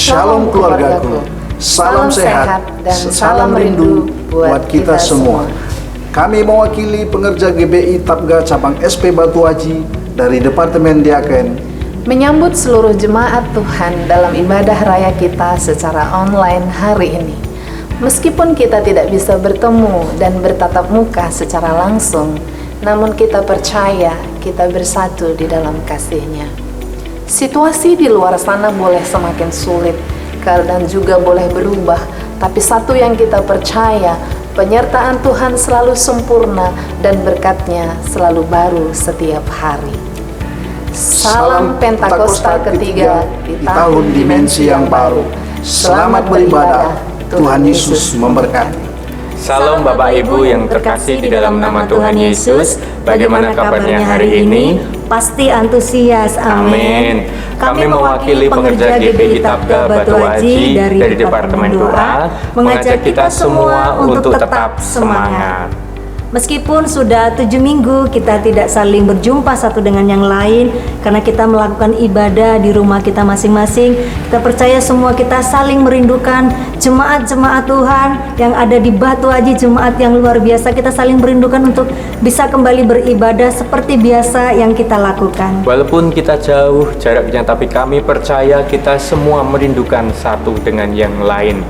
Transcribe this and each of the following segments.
Shalom keluargaku, salam sehat dan salam rindu buat kita semua. Kami mewakili pengerja GBI Tapga Cabang SP Batu Aji dari Departemen Diaken menyambut seluruh jemaat Tuhan dalam ibadah raya kita secara online hari ini. Meskipun kita tidak bisa bertemu dan bertatap muka secara langsung, namun kita percaya kita bersatu di dalam kasih-Nya. Situasi di luar sana boleh semakin sulit, keadaan juga boleh berubah, tapi satu yang kita percaya, penyertaan Tuhan selalu sempurna dan berkat-Nya selalu baru setiap hari. Salam Pentakosta ketiga di tahun dimensi yang baru. Selamat beribadah, Tuhan Yesus memberkati. Salam Bapak Ibu yang terkasih di dalam nama Tuhan Yesus. Bagaimana kabarnya hari ini? Pasti antusias, amin. Kami mewakili pengerja GBI Tapga Batu Aji dari Departemen Doa mengajak kita semua untuk tetap semangat. Meskipun sudah 7 minggu kita tidak saling berjumpa satu dengan yang lain karena kita melakukan ibadah di rumah kita masing-masing, kita percaya semua kita saling merindukan jemaat-jemaat Tuhan yang ada di Batu Aji, jemaat yang luar biasa. Kita saling merindukan untuk bisa kembali beribadah seperti biasa yang kita lakukan. Walaupun kita jauh jaraknya, tapi kami percaya kita semua merindukan satu dengan yang lain.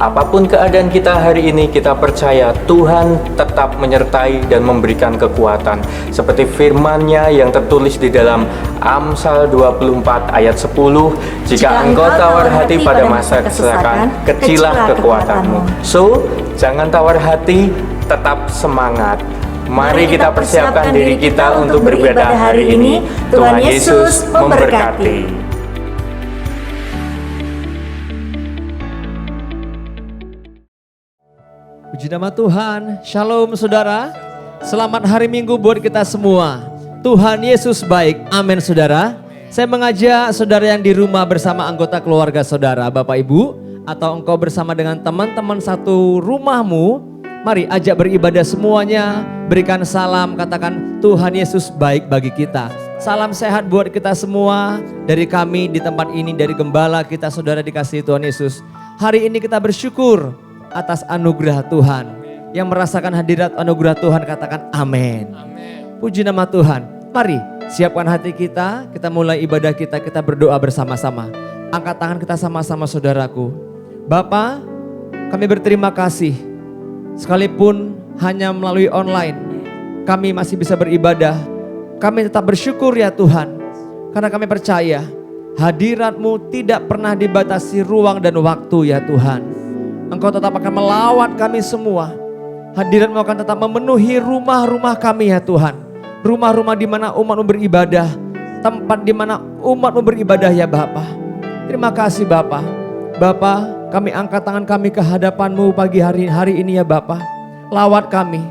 Apapun keadaan kita hari ini, kita percaya Tuhan tetap menyertai dan memberikan kekuatan. Seperti firman-Nya yang tertulis di dalam Amsal 24 ayat 10, jika engkau tawar hati pada masa kesesakan, kecillah kekuatanmu. So, jangan tawar hati, tetap semangat. Mari kita persiapkan diri kita untuk beribadah hari ini. Tuhan Yesus memberkati. Puji nama Tuhan, shalom saudara. Selamat hari Minggu buat kita semua. Tuhan Yesus baik, amin saudara. Saya mengajak saudara yang di rumah bersama anggota keluarga saudara, Bapak Ibu, atau engkau bersama dengan teman-teman satu rumahmu, mari ajak beribadah semuanya, berikan salam, katakan Tuhan Yesus baik bagi kita. Salam sehat buat kita semua, dari kami di tempat ini, dari gembala kita saudara dikasihi Tuhan Yesus. Hari ini kita bersyukur atas anugerah Tuhan. Yang merasakan hadirat anugerah Tuhan katakan amin. Puji nama Tuhan. Mari siapkan hati kita, kita mulai ibadah kita berdoa bersama-sama. Angkat tangan kita sama-sama saudaraku. Bapa, kami berterima kasih. Sekalipun hanya melalui online, kami masih bisa beribadah. Kami tetap bersyukur ya Tuhan. Karena kami percaya hadirat-Mu tidak pernah dibatasi ruang dan waktu ya Tuhan. Engkau tetap akan melawat kami semua. Hadirat-Mu akan tetap memenuhi rumah-rumah kami ya Tuhan. Rumah-rumah di mana umat-Mu beribadah. Tempat di mana umat-Mu beribadah ya Bapa. Terima kasih Bapa. Bapa, kami angkat tangan kami ke hadapan-Mu pagi hari ini ya Bapa. Lawat kami.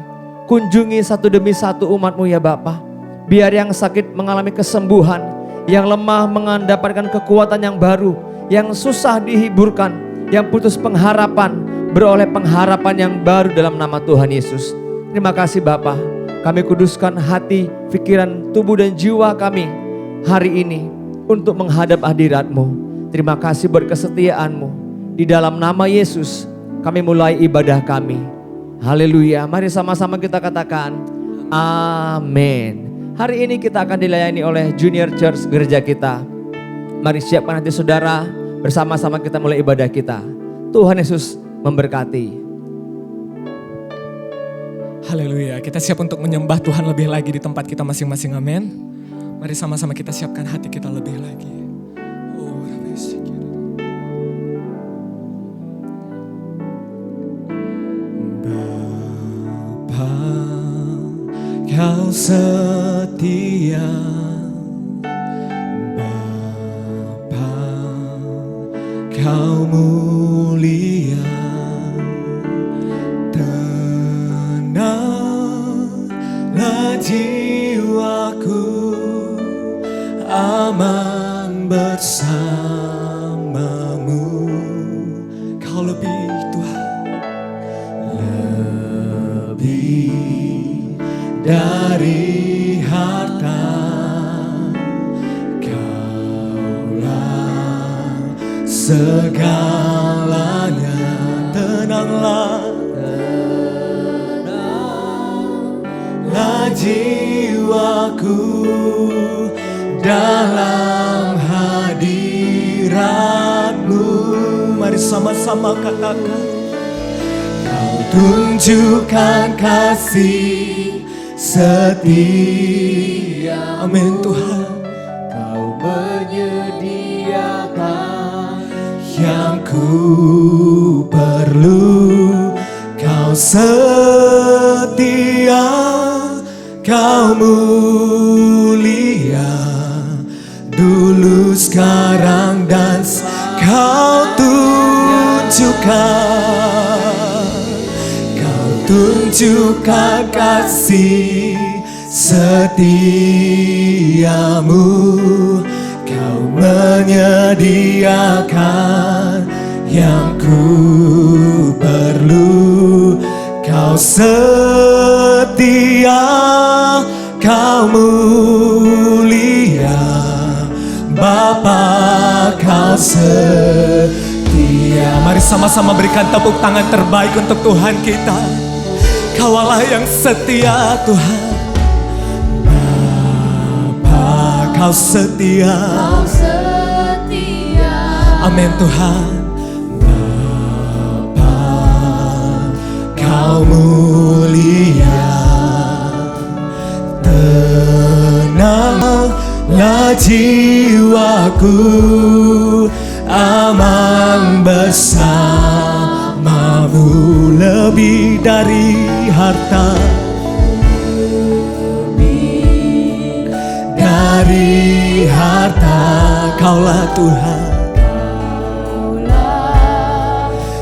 Kunjungi satu demi satu umat-Mu ya Bapa. Biar yang sakit mengalami kesembuhan. Yang lemah mendapatkan kekuatan yang baru. Yang susah dihiburkan. Yang putus pengharapan, beroleh pengharapan yang baru dalam nama Tuhan Yesus. Terima kasih Bapa. Kami kuduskan hati, pikiran, tubuh dan jiwa kami hari ini untuk menghadap hadirat-Mu. Terima kasih buat kesetiaan-Mu. Di dalam nama Yesus kami mulai ibadah kami. Haleluya. Mari sama-sama kita katakan amin. Hari ini kita akan dilayani oleh Junior Church gereja kita. Mari siapkan hati saudara. Bersama-sama kita mulai ibadah kita. Tuhan Yesus memberkati. Haleluya, kita siap untuk menyembah Tuhan lebih lagi di tempat kita masing-masing, amin. Mari sama-sama kita siapkan hati kita lebih lagi. Bapa, Kau setia. Kau mulia, tenanglah jiwaku, aman bersamamu. Kau lebih Tuhan, lebih dari harta. Kaulah segalanya. Tenanglah, jiwaku dalam hadirat-Mu. Mari sama-sama katakan, Kau tunjukkan kasih setia. Amin Tuhan. Kau menyediakan yang ku perlu. Kau setia, Kau mulia, dulu, sekarang, dan Kau tunjukkan kasih setiamu. Kau menyediakan yang ku perlu. Kau setia, Kau mulia, Bapa, Kau setia. Mari sama-sama berikan tepuk tangan terbaik untuk Tuhan kita. Kau Allah yang setia Tuhan. Bapa, Kau setia. Amin Tuhan. Bapa, Kau mulia. Tenanglah jiwaku, aman bersamamu. Lebih dari harta, Kaulah Tuhan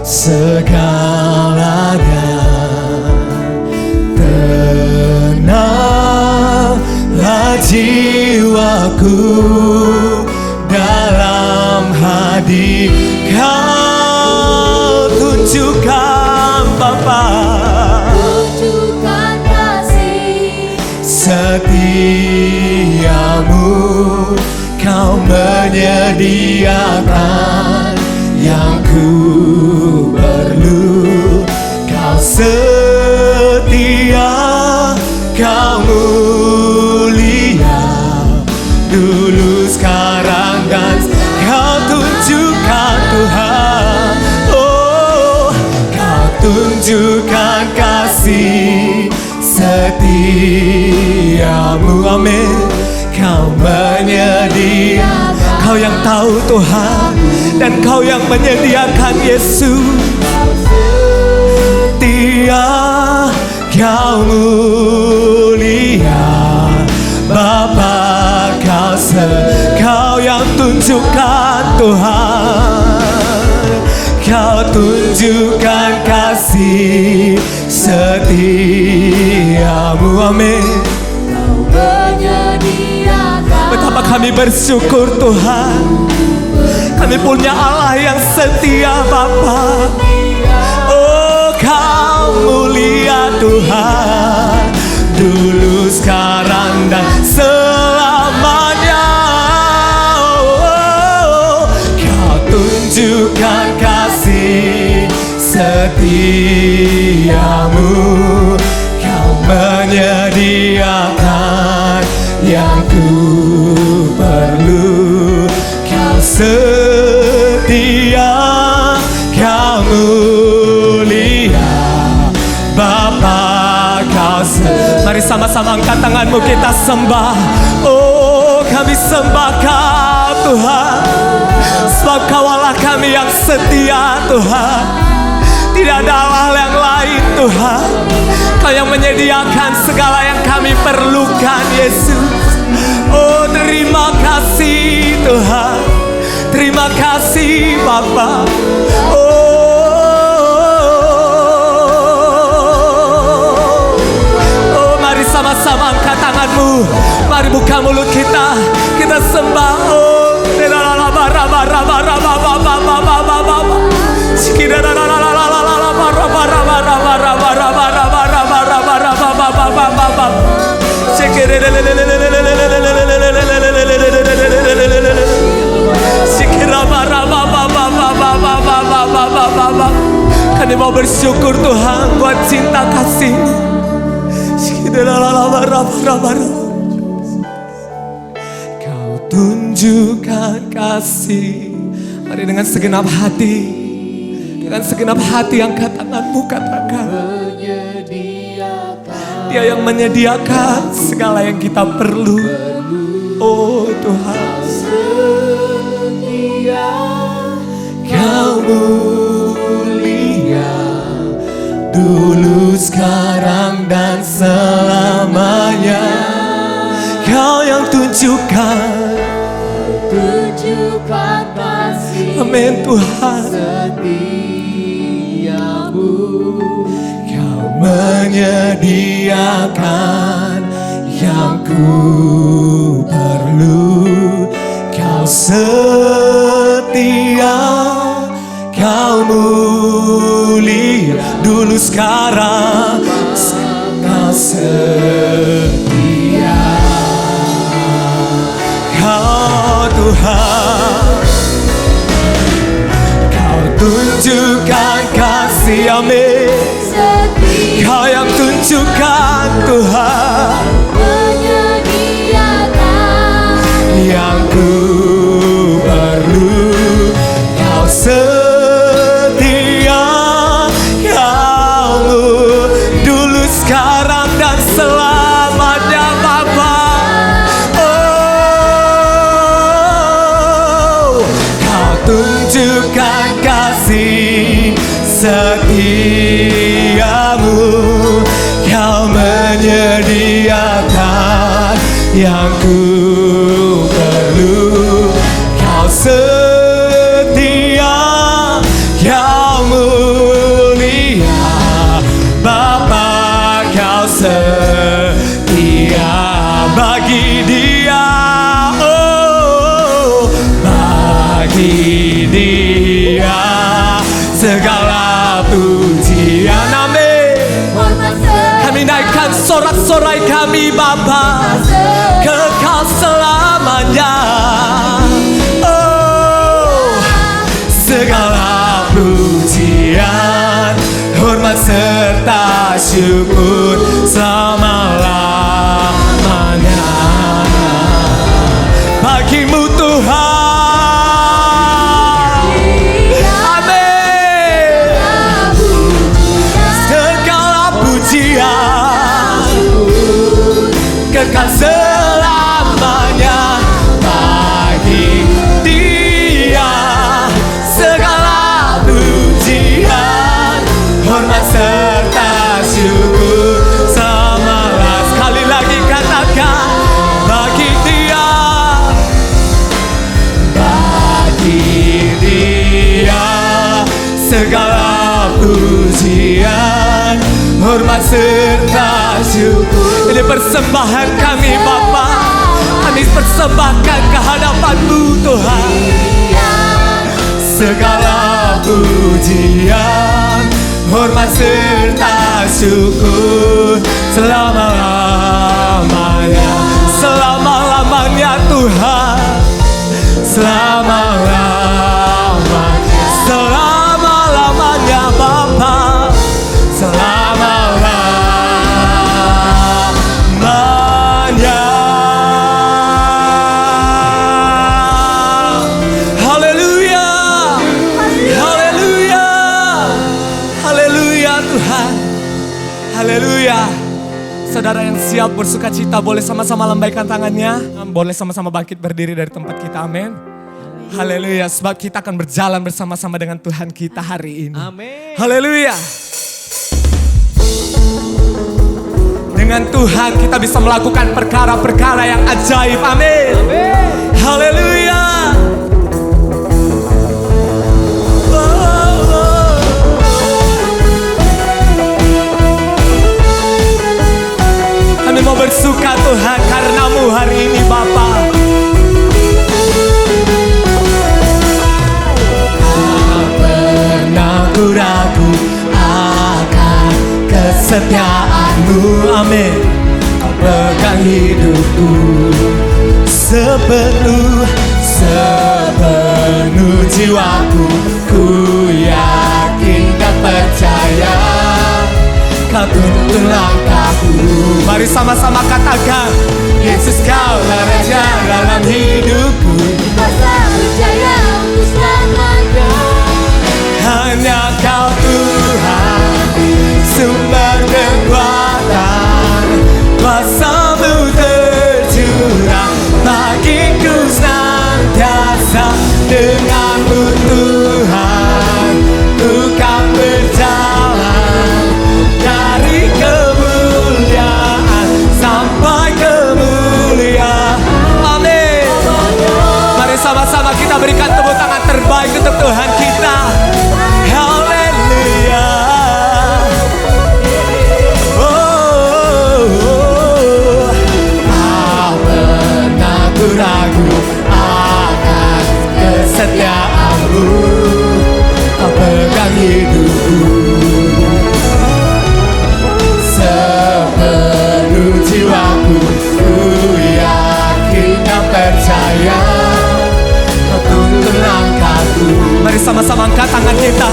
segalanya. Tenanglah jiwaku dalam hati. Kau tunjukkan Bapa, tunjukkan kasih setiamu. Kau menyediakan yang ku perlu. Kau setia, Kau mulia, dulu, sekarang, dan Kau tunjukkan Tuhan. Oh, Kau tunjukkan kasih setiamu. Amin. Kau menyediakan, Kau yang tahu Tuhan, dan Kau yang menyediakan Yesus. Setia, Kau mulia, Bapa, Kau yang tunjukkan Tuhan. Kau tunjukkan kasih setiamu. Amin. Betapa kami bersyukur Tuhan, kami punya Allah yang setia Bapa. Oh, Kau mulia Tuhan, dulu, sekarang, dan selamanya. Oh, Kau tunjukkan kasih setiamu. Kau menyediakan yang ku perlu. Kau setia, Kau mulia, Bapa, Kau setia. Mari sama-sama angkat tanganmu, kita sembah. Oh, kami sembah Kau Tuhan, sebab Kau Allah kami yang setia Tuhan. Tidak ada Allah yang lain Tuhan. Kau yang menyediakan segala yang kami perlukan Yesus. Oh, terima kasih Tuhan, terima kasih Bapa. Oh, mari sama-sama angkat tanganmu, mari buka mulut kita, kita sembah. Oh, buat cinta kasih. Kau tunjukkan kasih. Mari dengan segenap hati. Dengan segenap hati angkat tanganmu, katakan. Dia yang menyediakan segala yang kita perlu. Oh Tuhan, Kau mulia dulu, sekarang, dan selamanya. Kau yang tunjukkan kasih. Amin Tuhan. Kau menyediakan yang ku perlu. Kau setia, Kau mulia dulu, sekarang, Kau setia. Kau Tuhan, Kau tunjukkan kasih. Amin. Kau yang tunjukkan Tuhan yang ku perlu. Kau setia, Kau dulu, sekarang, dan selamanya Bapa. Oh, Kau tunjukkan kasih setiamu. Kau menyediakan yang ku perlu. Kau setia, Kau mulia Bapa. Kau setia bagi dia. Oh, bagi dia segala pujian. Amin. Kami naikkan sorak-sorai kami Bapa, kekal selamanya. Oh, segala pujian, hormat serta syukur selama-lamanya bagimu Tuhan. Amin. Segala pujian, kekal selamanya bagi dia. Segala pujian, hormat serta syukur selama-lamanya. Sekali lagi katakan, bagi dia. Bagi dia segala pujian, hormat serta syukur. Ini persembahan kami Bapa, kami persembahkan kehadapan-Mu Tuhan. Segala pujian, hormat serta syukur selama-lamanya. Selama-lamanya Tuhan, selama-lamanya. Selama-lamanya Bapa, selama-lamanya. Haleluya, haleluya, haleluya Tuhan, haleluya. Saudara yang siap bersuka cita boleh sama-sama lambaikan tangannya. Boleh sama-sama bangkit berdiri dari tempat kita. Amin. Haleluya, sebab kita akan berjalan bersama-sama dengan Tuhan kita hari ini. Amin. Haleluya. Dengan Tuhan kita bisa melakukan perkara-perkara yang ajaib. Amin. Haleluya. Kami mau bersuka Tuhan karena-Mu hari ini Bapa. Aku ragu akan kesetiaan-Mu. Amin. Kau pegang hidupku sepenuh jiwaku. Ku yakin dan percaya Kau tuntun langkahku. Mari sama-sama katakan, Yesus Kaulah Raja dalam hidupku. Kuasa berjaya untuk selamanya. Hanya Kau Tuhan, sumber kekuatan. Kuasa-Mu tercurah bagiku senantiasa. Dengan-Mu Tuhan, ku kan berjalan dari kemuliaan sampai kemuliaan. Amin. Mari sama-sama kita berikan tepuk tangan terbaik untuk Tuhan kita. Haleluya. Tak pernah ku ragu akan kesetiaan-Mu. Kau pegang hidupku sepenuh jiwaku. Ku yakin dan percaya Kau tuntun langkahku. Mari sama-sama angkat tangan kita.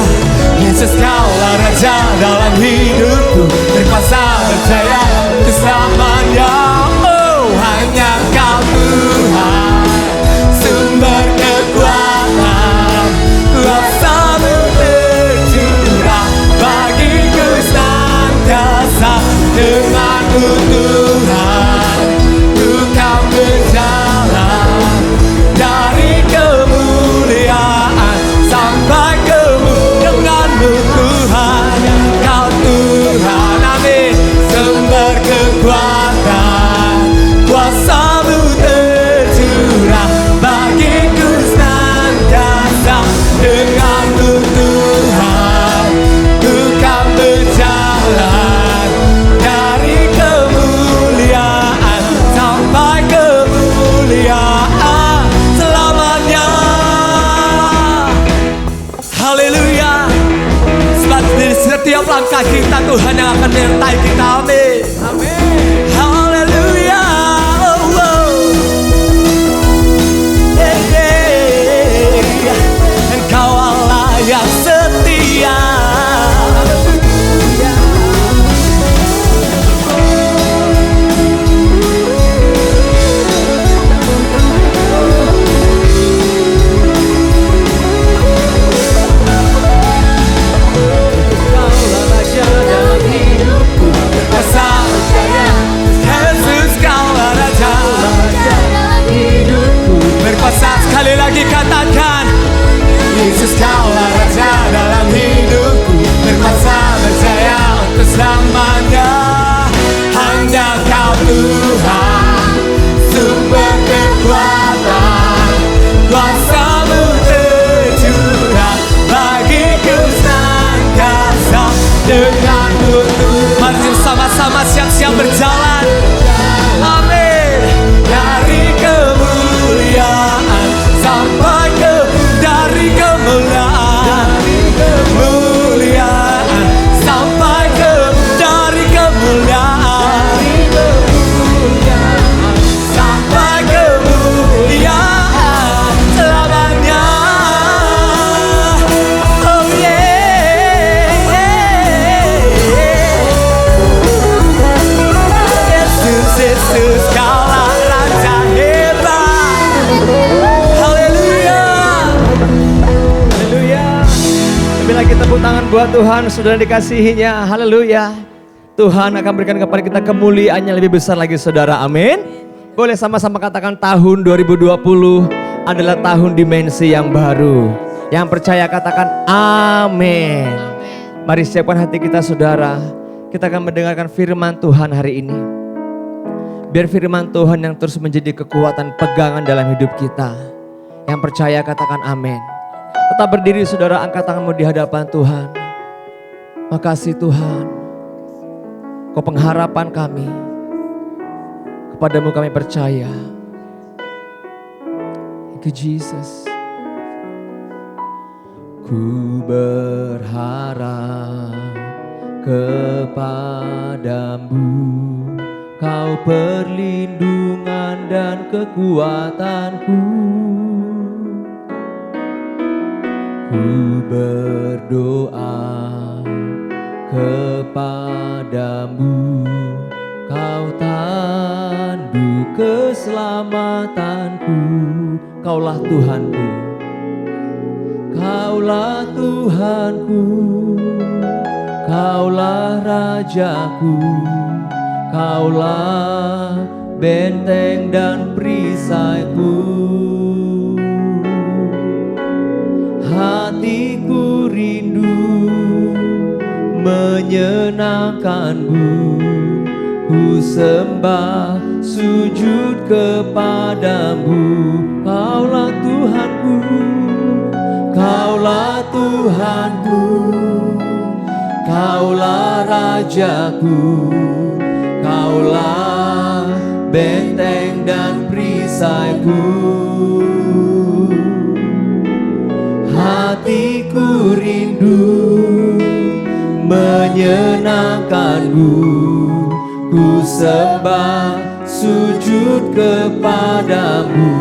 Yesus Kaulah Raja dalam hidupku. Berkuasa berjaya untuk selamanya. Oh, hanya Kau Tuhan, sumber kekuatan. Kuasa-Mu tercurah bagiku senantiasa. Dengan-Mu Tuhan, ku kan berjalan dari kemuliaan sampai dengan-Mu Tuhan. Kau Tuhan, amin. Sumber kekuatan. Kuasa-Mu tercurah bagiku senantiasa. Dengan-Mu Tuhan, ku kan berjalan dari kemuliaan sampai kemuliaan selamanya. Haleluya. Sebab di setiap langkah kita Tuhan yang akan menyertai kita. Amin. Amin. Haleluya. Oh, oh. Hey, hey. Engkau Allah yang setia. Kuasa Yesus Kaulah Raja Dalam hidupku. berkuasa. Sekali lagi katakan, Yesus Kaulah Raja dalam hidupku. Berkuasa berjaya untuk selamanya. Hanya Kau Tuhan, sumber kekuatan. Kuasa-Mu tercurah bagiku senantiasa. Dengan-Mu Tuhan. Mari sama-sama siap-siap berjalan. Amin. Dari kemuliaan sampai dari kemuliaan sampai dari kemuliaan sampai kemuliaan selamanya. Oh yeah. Yesus Kaulah Raja hebat. Haleluya. Haleluya. Lebih lagi tepuk tangan buat Tuhan, saudara dikasihinya. Haleluya. Tuhan akan berikan kepada kita kemuliaan yang lebih besar lagi, saudara. Amin. Boleh sama-sama katakan, tahun 2020 adalah tahun dimensi yang baru. Yang percaya katakan amin. Mari siapkan hati kita, saudara. Kita akan mendengarkan firman Tuhan hari ini. Biar firman Tuhan yang terus menjadi kekuatan pegangan dalam hidup kita. Yang percaya katakan amin. Tetap berdiri, saudara, angkat tanganmu di hadapan Tuhan. Makasih Tuhan, Kau pengharapan kami. Kepadamu kami percaya. Thank you Jesus. Ku berharap kepadamu, Kau perlindungan dan kekuatanku. Ku berdoa kepadamu, Kau tanduk keselamatanku. Kaulah Tuhanku, Kaulah Tuhanku, Kaulah Rajaku, Kaulah benteng dan perisaiku. Hatiku rindu menyenangkanmu, ku sembah sujud kepadamu. Kaulah Tuhanku, Kaulah Tuhanku, Kaulah Rajaku, Kaulah benteng dan perisaiku. Hatiku rindu menyenangkanmu, ku sembah sujud kepadamu.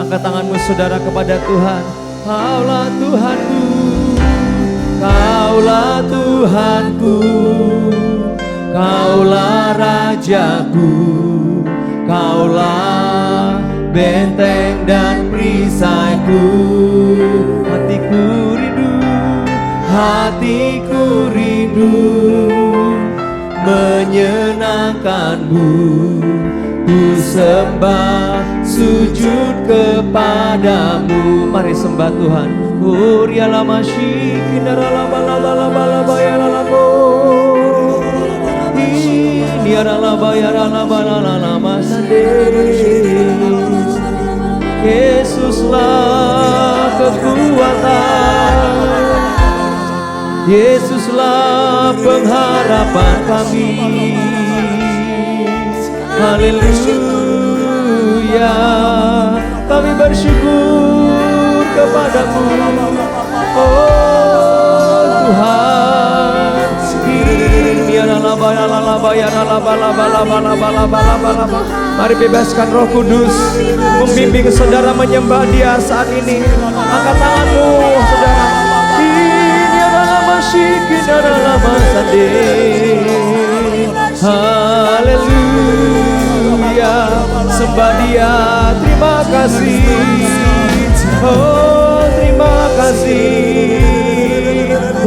Angkat tanganmu saudara kepada Tuhan. Kaulah Tuhanku, Kaulah Tuhanku, Kaulah Rajaku, Kaulah benteng dan perisaiku. Hatiku rindu, hatiku rindu menyenangkanmu, ku sembah sujud kepadamu. Mari sembah Tuhan. Uriala masyi kinara laba laba laba laba ya labo. Niara laba ya laba laba sande. Yesuslah kekuatan, Yesuslah pengharapan kami. Haleluya, kami bersyukur kepadamu, oh Tuhan. Mari bebaskan Roh Kudus membimbing saudara menyembah Dia saat ini. Angkat tanganmu saudara. Haleluya, sembah Dia. Terima kasih, oh terima kasih.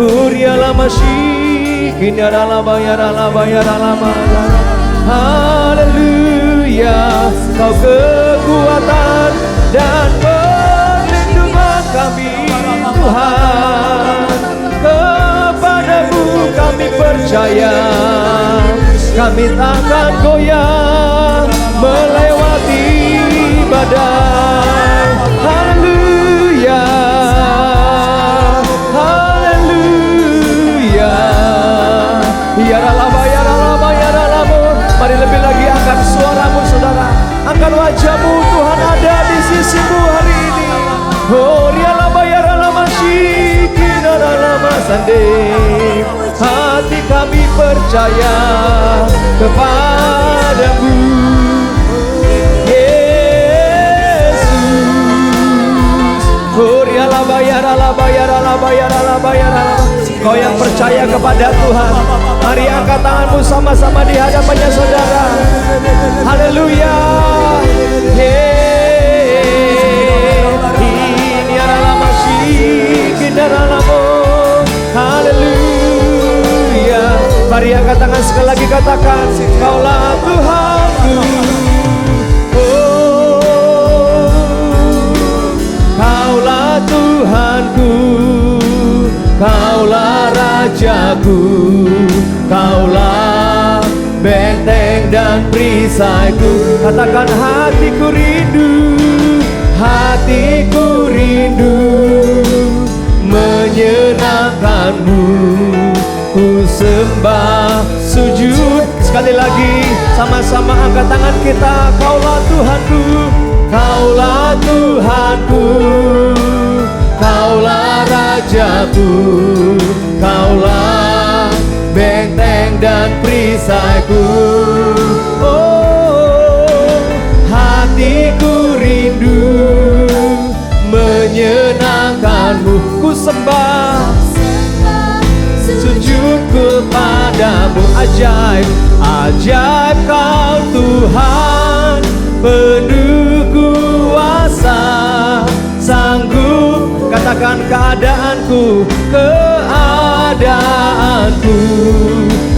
Uriala masyi kinara bayara lama. Haleluya, Kau kekuatan dan perlindungan kami Tuhan. Kepadamu kami percaya, kami takkan goyah melewati badai. Haleluya, haleluya. Mari lebih lagi angkat suaramu saudara, angkat wajahmu. Tuhan ada di sisimu hari ini. Oh rialaba yaralama syikina lama sande. Hati kami percaya kepadamu Yesus. Oh rialaba yaralaba yaralaba yaralaba yaralaba. Kau yang percaya kepada Tuhan, mari angkat tanganmu sama-sama di hadapannya saudara. Haleluya. Ini adalah masih kita dalam. Haleluya. Mari angkat tangan sekali lagi, katakan Kaulah Tuhanku, oh Kaulah Tuhanku, Kaulah Rajaku, Kaulah benteng dan perisaiku. Katakan hatiku rindu, hatiku rindu menyenangkanmu, ku sembah sujud. Sekali lagi sama-sama angkat tangan kita. Kaulah Tuhanku, Kaulah Tuhanku, Kaulah Rajaku, Kaulah benteng dan perisaiku. Oh, hatiku rindu menyenangkanmu, ku sembah padamu ajaib, ajaib kau Tuhan, penuh kuasa, sanggup katakan keadaanku, keadaanku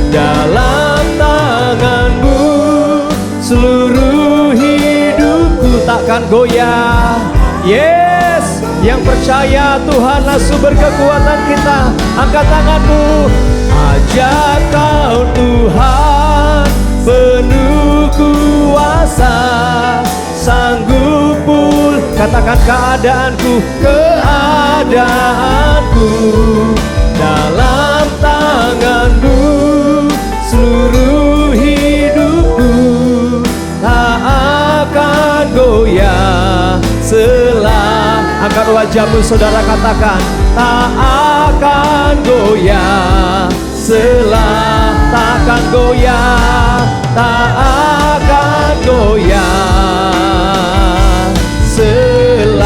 dalam tanganmu, seluruh hidupku takkan goyah. Yes, yang percaya Tuhanlah sumber kekuatan kita, angkat tanganmu. Ajaib kau Tuhan, penuh kuasa, sanggup pul, katakan keadaanku, keadaanku dalam tanganmu, seluruh hidupku tak akan goyah. Angkat wajahmu saudara, katakan tak akan goyah, takkan goyah, tak akan goyah selamanya.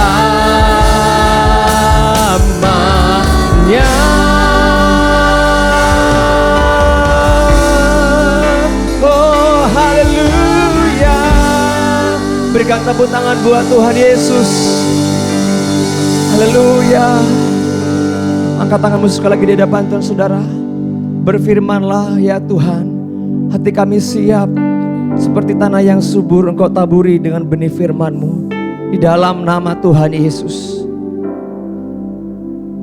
Oh haleluya, berikan tepuk tangan buat Tuhan Yesus. Haleluya. Angkat tanganmu sekali lagi di hadapan Tuhan saudara. Berfirmanlah ya Tuhan, hati kami siap seperti tanah yang subur, Engkau taburi dengan benih firman-Mu. Di dalam nama Tuhan Yesus.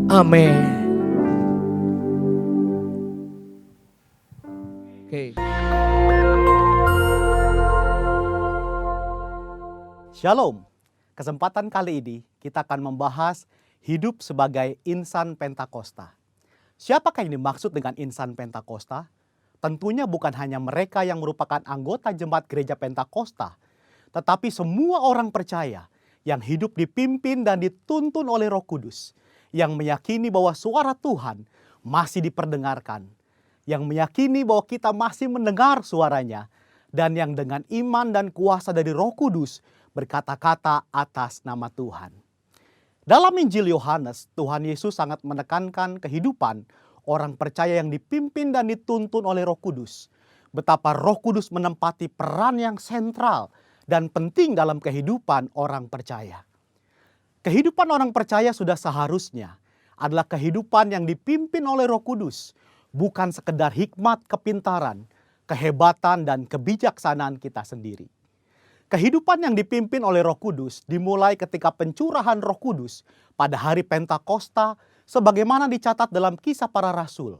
Amin. Oke. Shalom. Kesempatan kali ini kita akan membahas hidup sebagai insan Pentakosta. Siapakah yang dimaksud dengan insan Pentakosta? Tentunya bukan hanya mereka yang merupakan anggota jemaat gereja Pentakosta, tetapi semua orang percaya yang hidup dipimpin dan dituntun oleh Roh Kudus, yang meyakini bahwa suara Tuhan masih diperdengarkan, yang meyakini bahwa kita masih mendengar suaranya, dan yang dengan iman dan kuasa dari Roh Kudus berkata-kata atas nama Tuhan. Dalam Injil Yohanes, Tuhan Yesus sangat menekankan kehidupan orang percaya yang dipimpin dan dituntun oleh Roh Kudus. Betapa Roh Kudus menempati peran yang sentral dan penting dalam kehidupan orang percaya. Kehidupan orang percaya sudah seharusnya adalah kehidupan yang dipimpin oleh Roh Kudus, bukan sekedar hikmat, kepintaran, kehebatan, dan kebijaksanaan kita sendiri. Kehidupan yang dipimpin oleh Roh Kudus dimulai ketika pencurahan Roh Kudus pada hari Pentakosta sebagaimana dicatat dalam Kisah Para Rasul.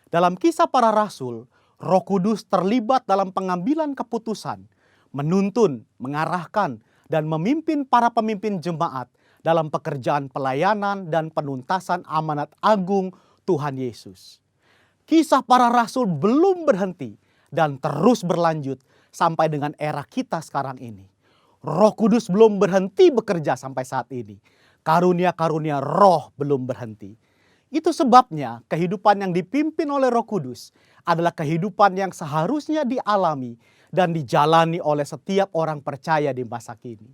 Dalam Kisah Para Rasul, Roh Kudus terlibat dalam pengambilan keputusan, menuntun, mengarahkan, dan memimpin para pemimpin jemaat dalam pekerjaan pelayanan dan penuntasan amanat agung Tuhan Yesus. Kisah Para Rasul belum berhenti dan terus berlanjut sampai dengan era kita sekarang ini. Roh Kudus belum berhenti bekerja sampai saat ini. Karunia-karunia roh belum berhenti. Itu sebabnya kehidupan yang dipimpin oleh Roh Kudus adalah kehidupan yang seharusnya dialami dan dijalani oleh setiap orang percaya di masa kini.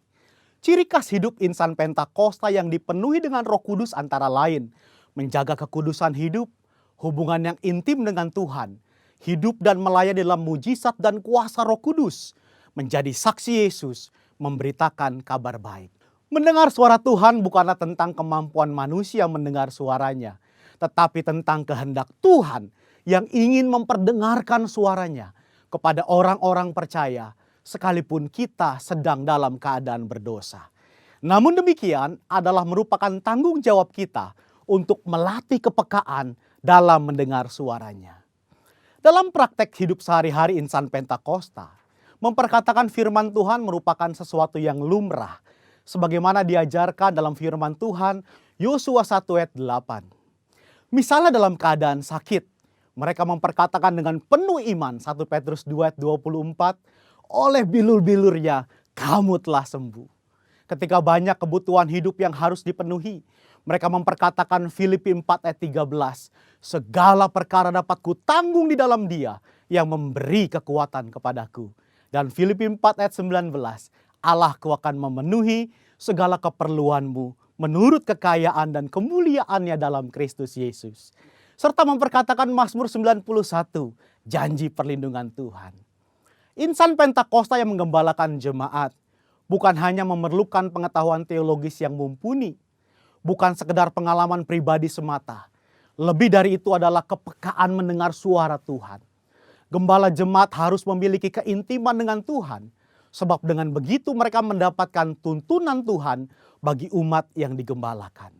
Ciri khas hidup insan Pentakosta yang dipenuhi dengan Roh Kudus antara lain menjaga kekudusan hidup, hubungan yang intim dengan Tuhan, hidup dan melayani dalam mujizat dan kuasa Roh Kudus, menjadi saksi Yesus, memberitakan kabar baik. Mendengar suara Tuhan bukanlah tentang kemampuan manusia mendengar suaranya, tetapi tentang kehendak Tuhan yang ingin memperdengarkan suaranya kepada orang-orang percaya, sekalipun kita sedang dalam keadaan berdosa. Namun demikian adalah merupakan tanggung jawab kita untuk melatih kepekaan dalam mendengar suaranya. Dalam praktek hidup sehari-hari insan Pentakosta, memperkatakan firman Tuhan merupakan sesuatu yang lumrah, sebagaimana diajarkan dalam firman Tuhan Yosua 1 ayat 8. Misalnya dalam keadaan sakit, mereka memperkatakan dengan penuh iman 1 Petrus 2 ayat 24, oleh bilur-bilurnya kamu telah sembuh. Ketika banyak kebutuhan hidup yang harus dipenuhi, mereka memperkatakan Filipi 4 ayat 13, segala perkara dapat kutanggung di dalam Dia yang memberi kekuatan kepadaku. Dan Filipi 4 ayat 19, Allahku akan memenuhi segala keperluanmu menurut kekayaan dan kemuliaannya dalam Kristus Yesus. serta memperkatakan Mazmur 91, janji perlindungan Tuhan. Insan Pentakosta yang menggembalakan jemaat bukan hanya memerlukan pengetahuan teologis yang mumpuni, bukan sekedar pengalaman pribadi semata. Lebih dari itu adalah kepekaan mendengar suara Tuhan. Gembala jemaat harus memiliki keintiman dengan Tuhan, sebab dengan begitu mereka mendapatkan tuntunan Tuhan bagi umat yang digembalakan.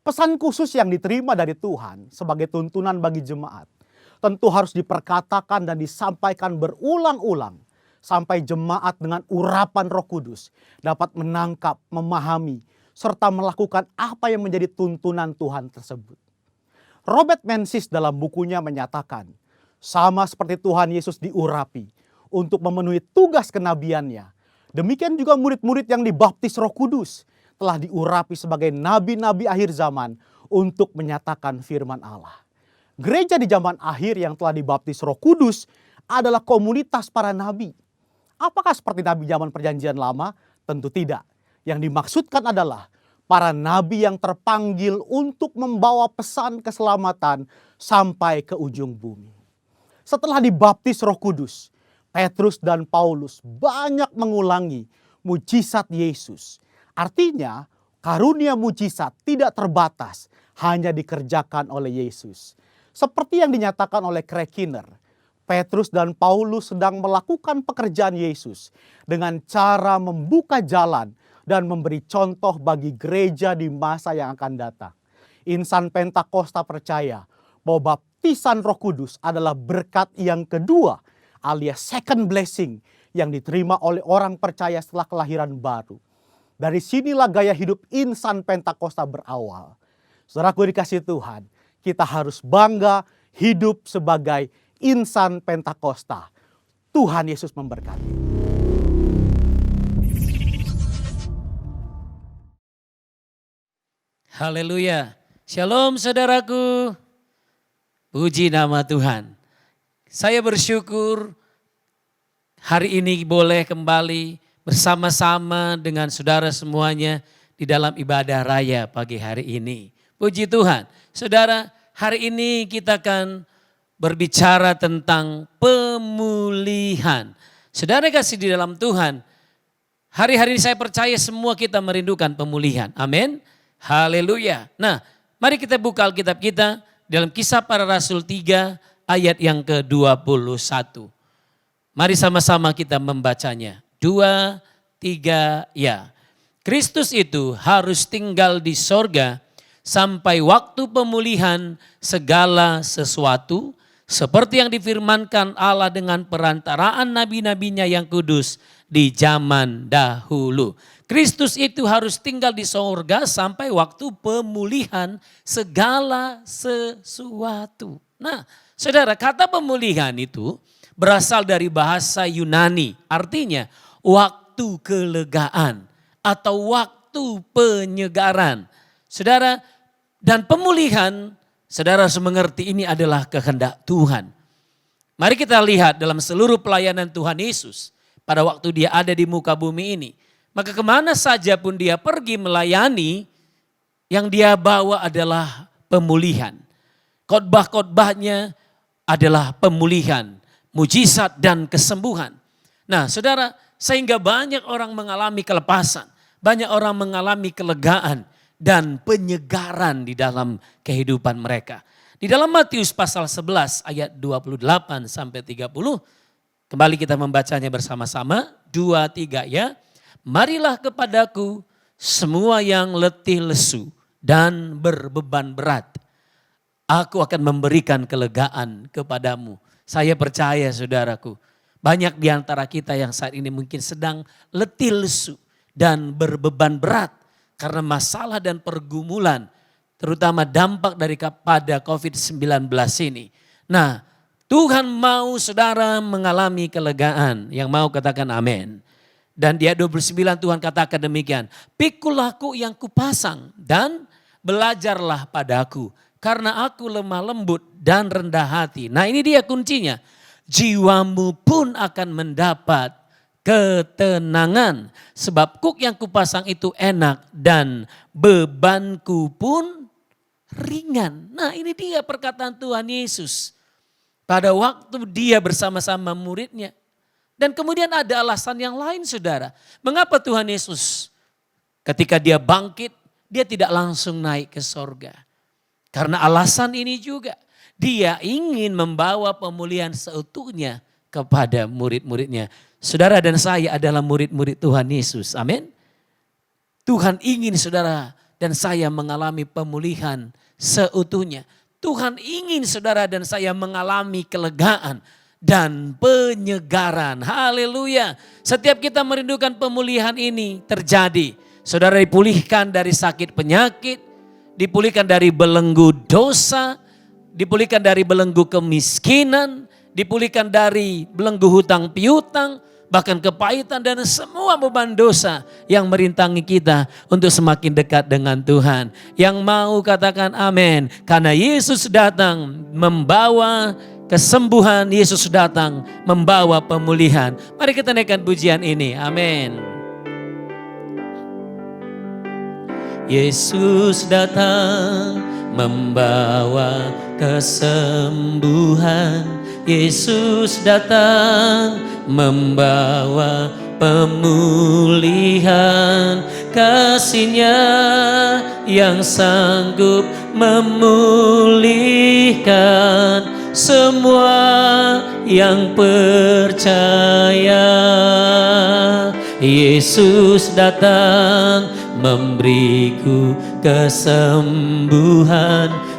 Pesan khusus yang diterima dari Tuhan sebagai tuntunan bagi jemaat tentu harus diperkatakan dan disampaikan berulang-ulang sampai jemaat dengan urapan Roh Kudus dapat menangkap, memahami, serta melakukan apa yang menjadi tuntunan Tuhan tersebut. Robert Menzies dalam bukunya menyatakan, sama seperti Tuhan Yesus diurapi untuk memenuhi tugas kenabiannya, demikian juga murid-murid yang dibaptis Roh Kudus telah diurapi sebagai nabi-nabi akhir zaman untuk menyatakan firman Allah. Gereja di zaman akhir yang telah dibaptis Roh Kudus adalah komunitas para nabi. Apakah seperti nabi zaman Perjanjian Lama? Tentu tidak. Yang dimaksudkan adalah para nabi yang terpanggil untuk membawa pesan keselamatan sampai ke ujung bumi. Setelah dibaptis Roh Kudus, Petrus dan Paulus banyak mengulangi mujizat Yesus. Artinya, karunia mujizat tidak terbatas, hanya dikerjakan oleh Yesus. Seperti yang dinyatakan oleh Craig Kinner, Petrus dan Paulus sedang melakukan pekerjaan Yesus dengan cara membuka jalan dan memberi contoh bagi gereja di masa yang akan datang. Insan Pentakosta percaya bahwa baptisan Roh Kudus adalah berkat yang kedua alias second blessing yang diterima oleh orang percaya setelah kelahiran baru. Dari sinilah gaya hidup insan Pentakosta berawal. Saudaraku dikasih Tuhan, kita harus bangga hidup sebagai insan Pentakosta. Tuhan Yesus memberkati. Haleluya. Shalom saudaraku. Puji nama Tuhan. Saya bersyukur hari ini boleh kembali bersama-sama dengan saudara semuanya di dalam ibadah raya pagi hari ini. Puji Tuhan. Saudara, hari ini kita akan berbicara tentang pemulihan. Saudara kasih di dalam Tuhan, hari-hari ini saya percaya semua kita merindukan pemulihan. Amin. Haleluya. Nah, mari kita buka Alkitab kita dalam Kisah Para Rasul 3 ayat yang ke-21. Mari sama-sama kita membacanya. 2, 3, ya. Kristus itu harus tinggal di sorga sampai waktu pemulihan segala sesuatu seperti yang difirmankan Allah dengan perantaraan nabi-nabinya yang kudus di zaman dahulu. Kristus itu harus tinggal di sorga sampai waktu pemulihan segala sesuatu. Nah, saudara, kata pemulihan itu berasal dari bahasa Yunani. Artinya waktu kelegaan atau waktu penyegaran. Saudara, dan pemulihan, saudara harus mengerti ini adalah kehendak Tuhan. Mari kita lihat dalam seluruh pelayanan Tuhan Yesus pada waktu dia ada di muka bumi ini. Maka kemana saja pun dia pergi melayani, yang dia bawa adalah pemulihan. Khotbah-khotbahnya adalah pemulihan, mujizat dan kesembuhan. Nah saudara, sehingga banyak orang mengalami kelepasan, banyak orang mengalami kelegaan dan penyegaran di dalam kehidupan mereka. Di dalam Matius pasal 11 ayat 28 sampai 30, kembali kita membacanya bersama-sama, 2, 3 ya. Marilah kepadaku semua yang letih lesu dan berbeban berat. Aku akan memberikan kelegaan kepadamu. Saya percaya saudaraku, banyak di antara kita yang saat ini mungkin sedang letih lesu dan berbeban berat karena masalah dan pergumulan, terutama dampak daripada COVID-19 ini. Nah, Tuhan mau saudara mengalami kelegaan. Yang mau katakan amin. Dan di ayat 29 Tuhan katakan demikian. Pikulahku yang kupasang dan belajarlah padaku. Karena aku lemah lembut dan rendah hati. Nah ini dia kuncinya. Jiwamu pun akan mendapat ketenangan. Sebab kuk yang kupasang itu enak dan bebanku pun ringan. Nah ini dia perkataan Tuhan Yesus. Pada waktu dia bersama-sama muridnya. Dan kemudian ada alasan yang lain saudara. Mengapa Tuhan Yesus ketika dia bangkit, dia tidak langsung naik ke sorga. Karena alasan ini juga. Dia ingin membawa pemulihan seutuhnya kepada murid-muridnya. Saudara dan saya adalah murid-murid Tuhan Yesus. Amin. Tuhan ingin saudara dan saya mengalami pemulihan seutuhnya. Tuhan ingin saudara dan saya mengalami kelegaan dan penyegaran. Haleluya. Setiap kita merindukan pemulihan ini terjadi. Saudara dipulihkan dari sakit penyakit, dipulihkan dari belenggu dosa, dipulihkan dari belenggu kemiskinan, dipulihkan dari belenggu hutang piutang, bahkan kepahitan dan semua beban dosa yang merintangi kita untuk semakin dekat dengan Tuhan. Yang mau katakan amin. Karena Yesus datang membawa kesembuhan, Yesus datang membawa pemulihan. Mari kita naikkan pujian ini. Amin. Yesus datang membawa kesembuhan. Yesus datang membawa pemulihan. Kasih-Nya yang sanggup memulihkan semua yang percaya. Yesus datang memberiku kesembuhan.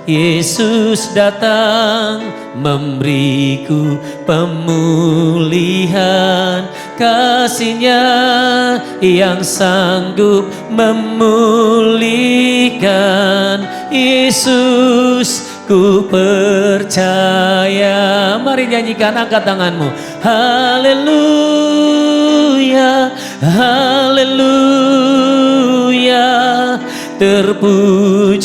Yesus datang memberiku pemulihan. Kasih-Nya yang sanggup memulihkan. Yesus, ku percaya. Mari nyanyikan, angkat tanganmu. Haleluya, haleluya. Terpujilah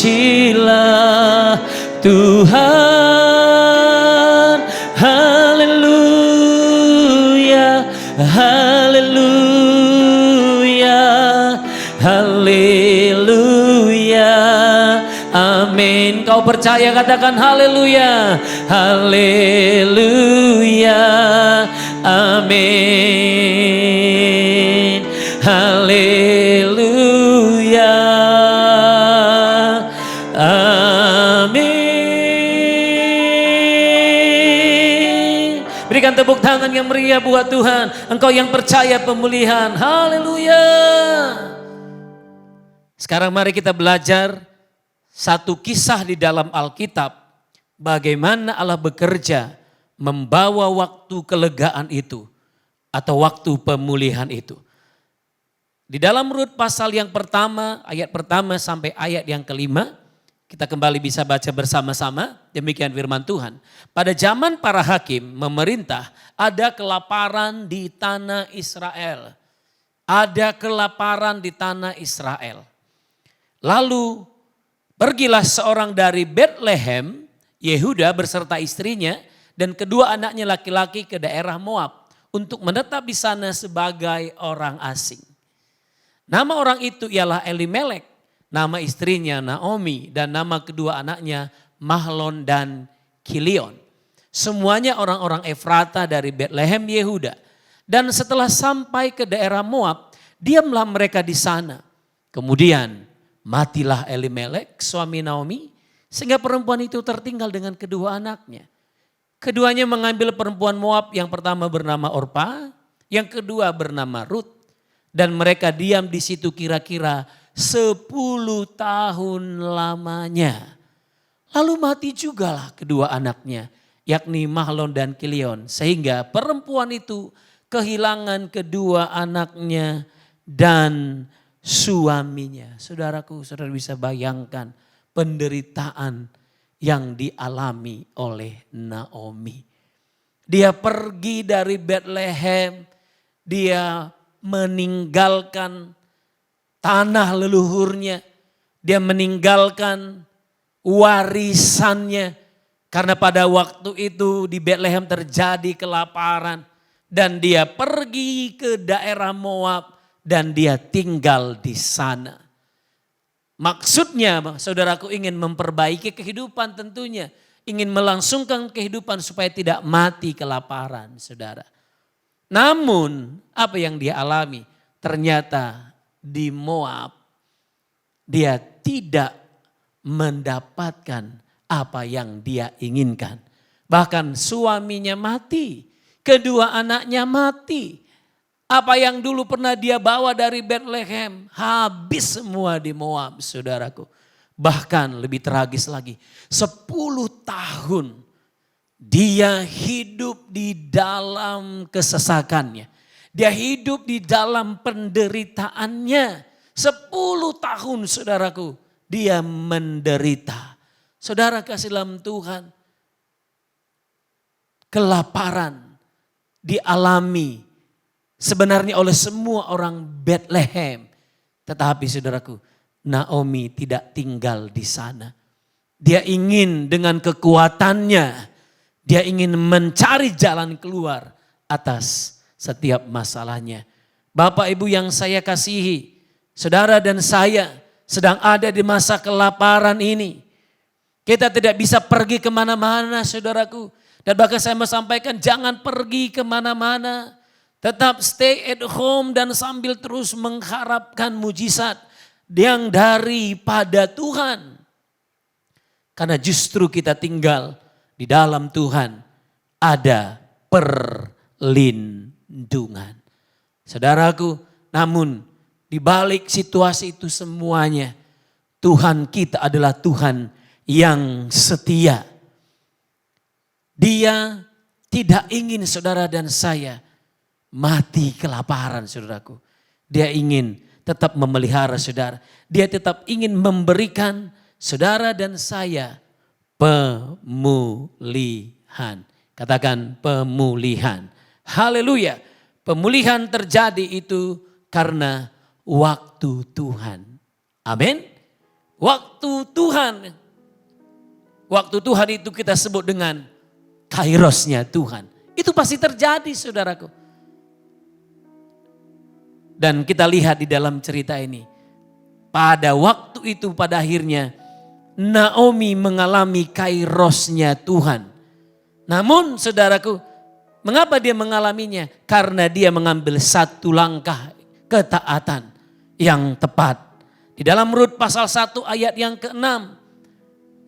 Tuhan. Haleluya, haleluya, haleluya. Amin. Kau percaya, katakan haleluya, haleluya, amin, haleluya, amin. Berikan tepuk tangan yang meriah buat Tuhan. Engkau yang percaya pemulihan. Haleluya. Sekarang mari kita belajar satu kisah di dalam Alkitab, bagaimana Allah bekerja membawa waktu kelegaan itu atau waktu pemulihan itu. Di dalam Rut pasal yang pertama, ayat pertama sampai ayat yang kelima, kita kembali bisa baca bersama-sama, demikian firman Tuhan. Pada zaman para hakim memerintah, ada kelaparan di tanah Israel. Ada kelaparan di tanah Israel. Lalu pergilah seorang dari Bethlehem, Yehuda beserta istrinya dan kedua anaknya laki-laki ke daerah Moab untuk menetap di sana sebagai orang asing. Nama orang itu ialah Elimelek, nama istrinya Naomi dan nama kedua anaknya Mahlon dan Kilion. Semuanya orang-orang Efrata dari Bethlehem Yehuda. Dan setelah sampai ke daerah Moab, diamlah mereka di sana. Kemudian matilah Elimelek, suami Naomi, sehingga perempuan itu tertinggal dengan kedua anaknya. Keduanya mengambil perempuan Moab, yang pertama bernama Orpa, yang kedua bernama Rut. Dan mereka diam di situ kira-kira 10 tahun lamanya. Lalu mati jugalah kedua anaknya, yakni Mahlon dan Kilion. Sehingga perempuan itu kehilangan kedua anaknya dan suaminya. Saudaraku, saudara bisa bayangkan penderitaan yang dialami oleh Naomi. Dia pergi dari Bethlehem, dia meninggalkan tanah leluhurnya, dia meninggalkan warisannya. Karena pada waktu itu di Bethlehem terjadi kelaparan dan dia pergi ke daerah Moab dan dia tinggal di sana. Maksudnya saudaraku ingin memperbaiki kehidupan tentunya. Ingin melangsungkan kehidupan supaya tidak mati kelaparan saudara. Namun apa yang dia alami? Ternyata di Moab dia tidak mendapatkan apa yang dia inginkan. Bahkan suaminya mati, kedua anaknya mati. Apa yang dulu pernah dia bawa dari Bethlehem habis semua di Moab saudaraku. Bahkan lebih tragis lagi, 10 tahun dia hidup di dalam kesesakannya. Dia hidup di dalam penderitaannya. 10 tahun saudaraku dia menderita. Saudara kasih dalam Tuhan, kelaparan dialami sebenarnya oleh semua orang Bethlehem. Tetapi saudaraku, Naomi tidak tinggal di sana. Dia ingin dengan kekuatannya, dia ingin mencari jalan keluar atas setiap masalahnya. Bapak Ibu yang saya kasihi, saudara dan saya sedang ada di masa kelaparan ini. Kita tidak bisa pergi kemana-mana saudaraku. Dan bahkan saya mau sampaikan jangan pergi kemana-mana. Tetap stay at home dan sambil terus mengharapkan mujizat yang daripada Tuhan. Karena justru kita tinggal di dalam Tuhan ada perlindungan. Saudaraku, namun di balik situasi itu semuanya, Tuhan kita adalah Tuhan yang setia. Dia tidak ingin saudara dan saya mati kelaparan saudaraku. Dia ingin tetap memelihara saudara. Dia tetap ingin memberikan saudara dan saya pemulihan. Katakan pemulihan. Haleluya. Pemulihan terjadi itu karena waktu Tuhan. Amin. Waktu Tuhan. Waktu Tuhan itu kita sebut dengan kairosnya Tuhan. Itu pasti terjadi saudaraku. Dan kita lihat di dalam cerita ini. Pada waktu itu pada akhirnya Naomi mengalami kairosnya Tuhan. Namun saudaraku, mengapa dia mengalaminya? Karena dia mengambil satu langkah ketaatan yang tepat. Di dalam Rut pasal 1 ayat yang ke-6.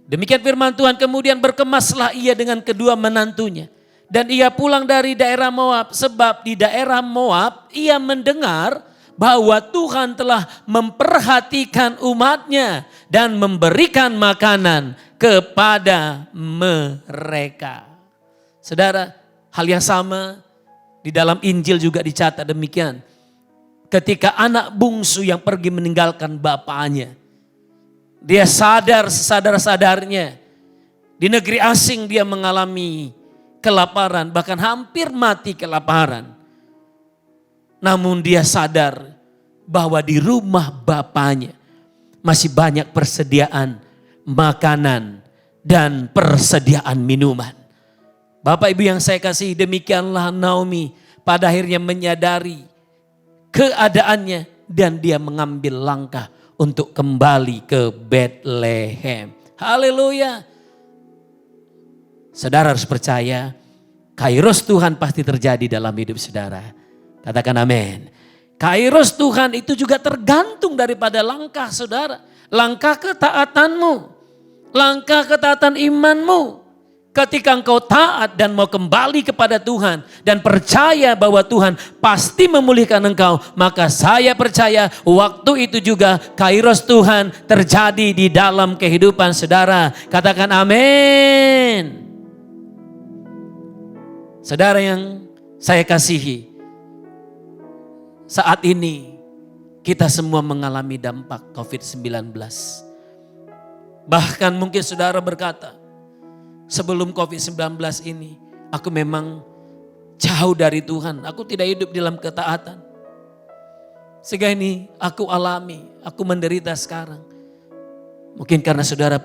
Demikian firman Tuhan, kemudian berkemaslah ia dengan kedua menantunya. Dan ia pulang dari daerah Moab, sebab di daerah Moab ia mendengar bahwa Tuhan telah memperhatikan umatnya dan memberikan makanan kepada mereka. Saudara, hal yang sama di dalam Injil juga dicatat demikian. Ketika anak bungsu yang pergi meninggalkan bapaknya, dia sadar sesadar-sadarnya di negeri asing dia mengalami kelaparan, bahkan hampir mati kelaparan. Namun dia sadar bahwa di rumah bapaknya masih banyak persediaan makanan dan persediaan minuman. Bapak Ibu yang saya kasih, demikianlah Naomi pada akhirnya menyadari keadaannya dan dia mengambil langkah untuk kembali ke Bethlehem. Haleluya. Saudara harus percaya, kairos Tuhan pasti terjadi dalam hidup saudara. Katakan amin. Kairos Tuhan itu juga tergantung daripada langkah saudara. Langkah ketaatanmu. Langkah ketaatan imanmu. Ketika engkau taat dan mau kembali kepada Tuhan dan percaya bahwa Tuhan pasti memulihkan engkau, maka saya percaya waktu itu juga kairos Tuhan terjadi di dalam kehidupan saudara. Katakan amin. Saudara yang saya kasihi, saat ini kita semua mengalami dampak COVID-19. Bahkan mungkin saudara berkata, sebelum COVID-19 ini aku memang jauh dari Tuhan. Aku tidak hidup dalam ketaatan. Sehingga ini aku alami, aku menderita sekarang. Mungkin karena saudara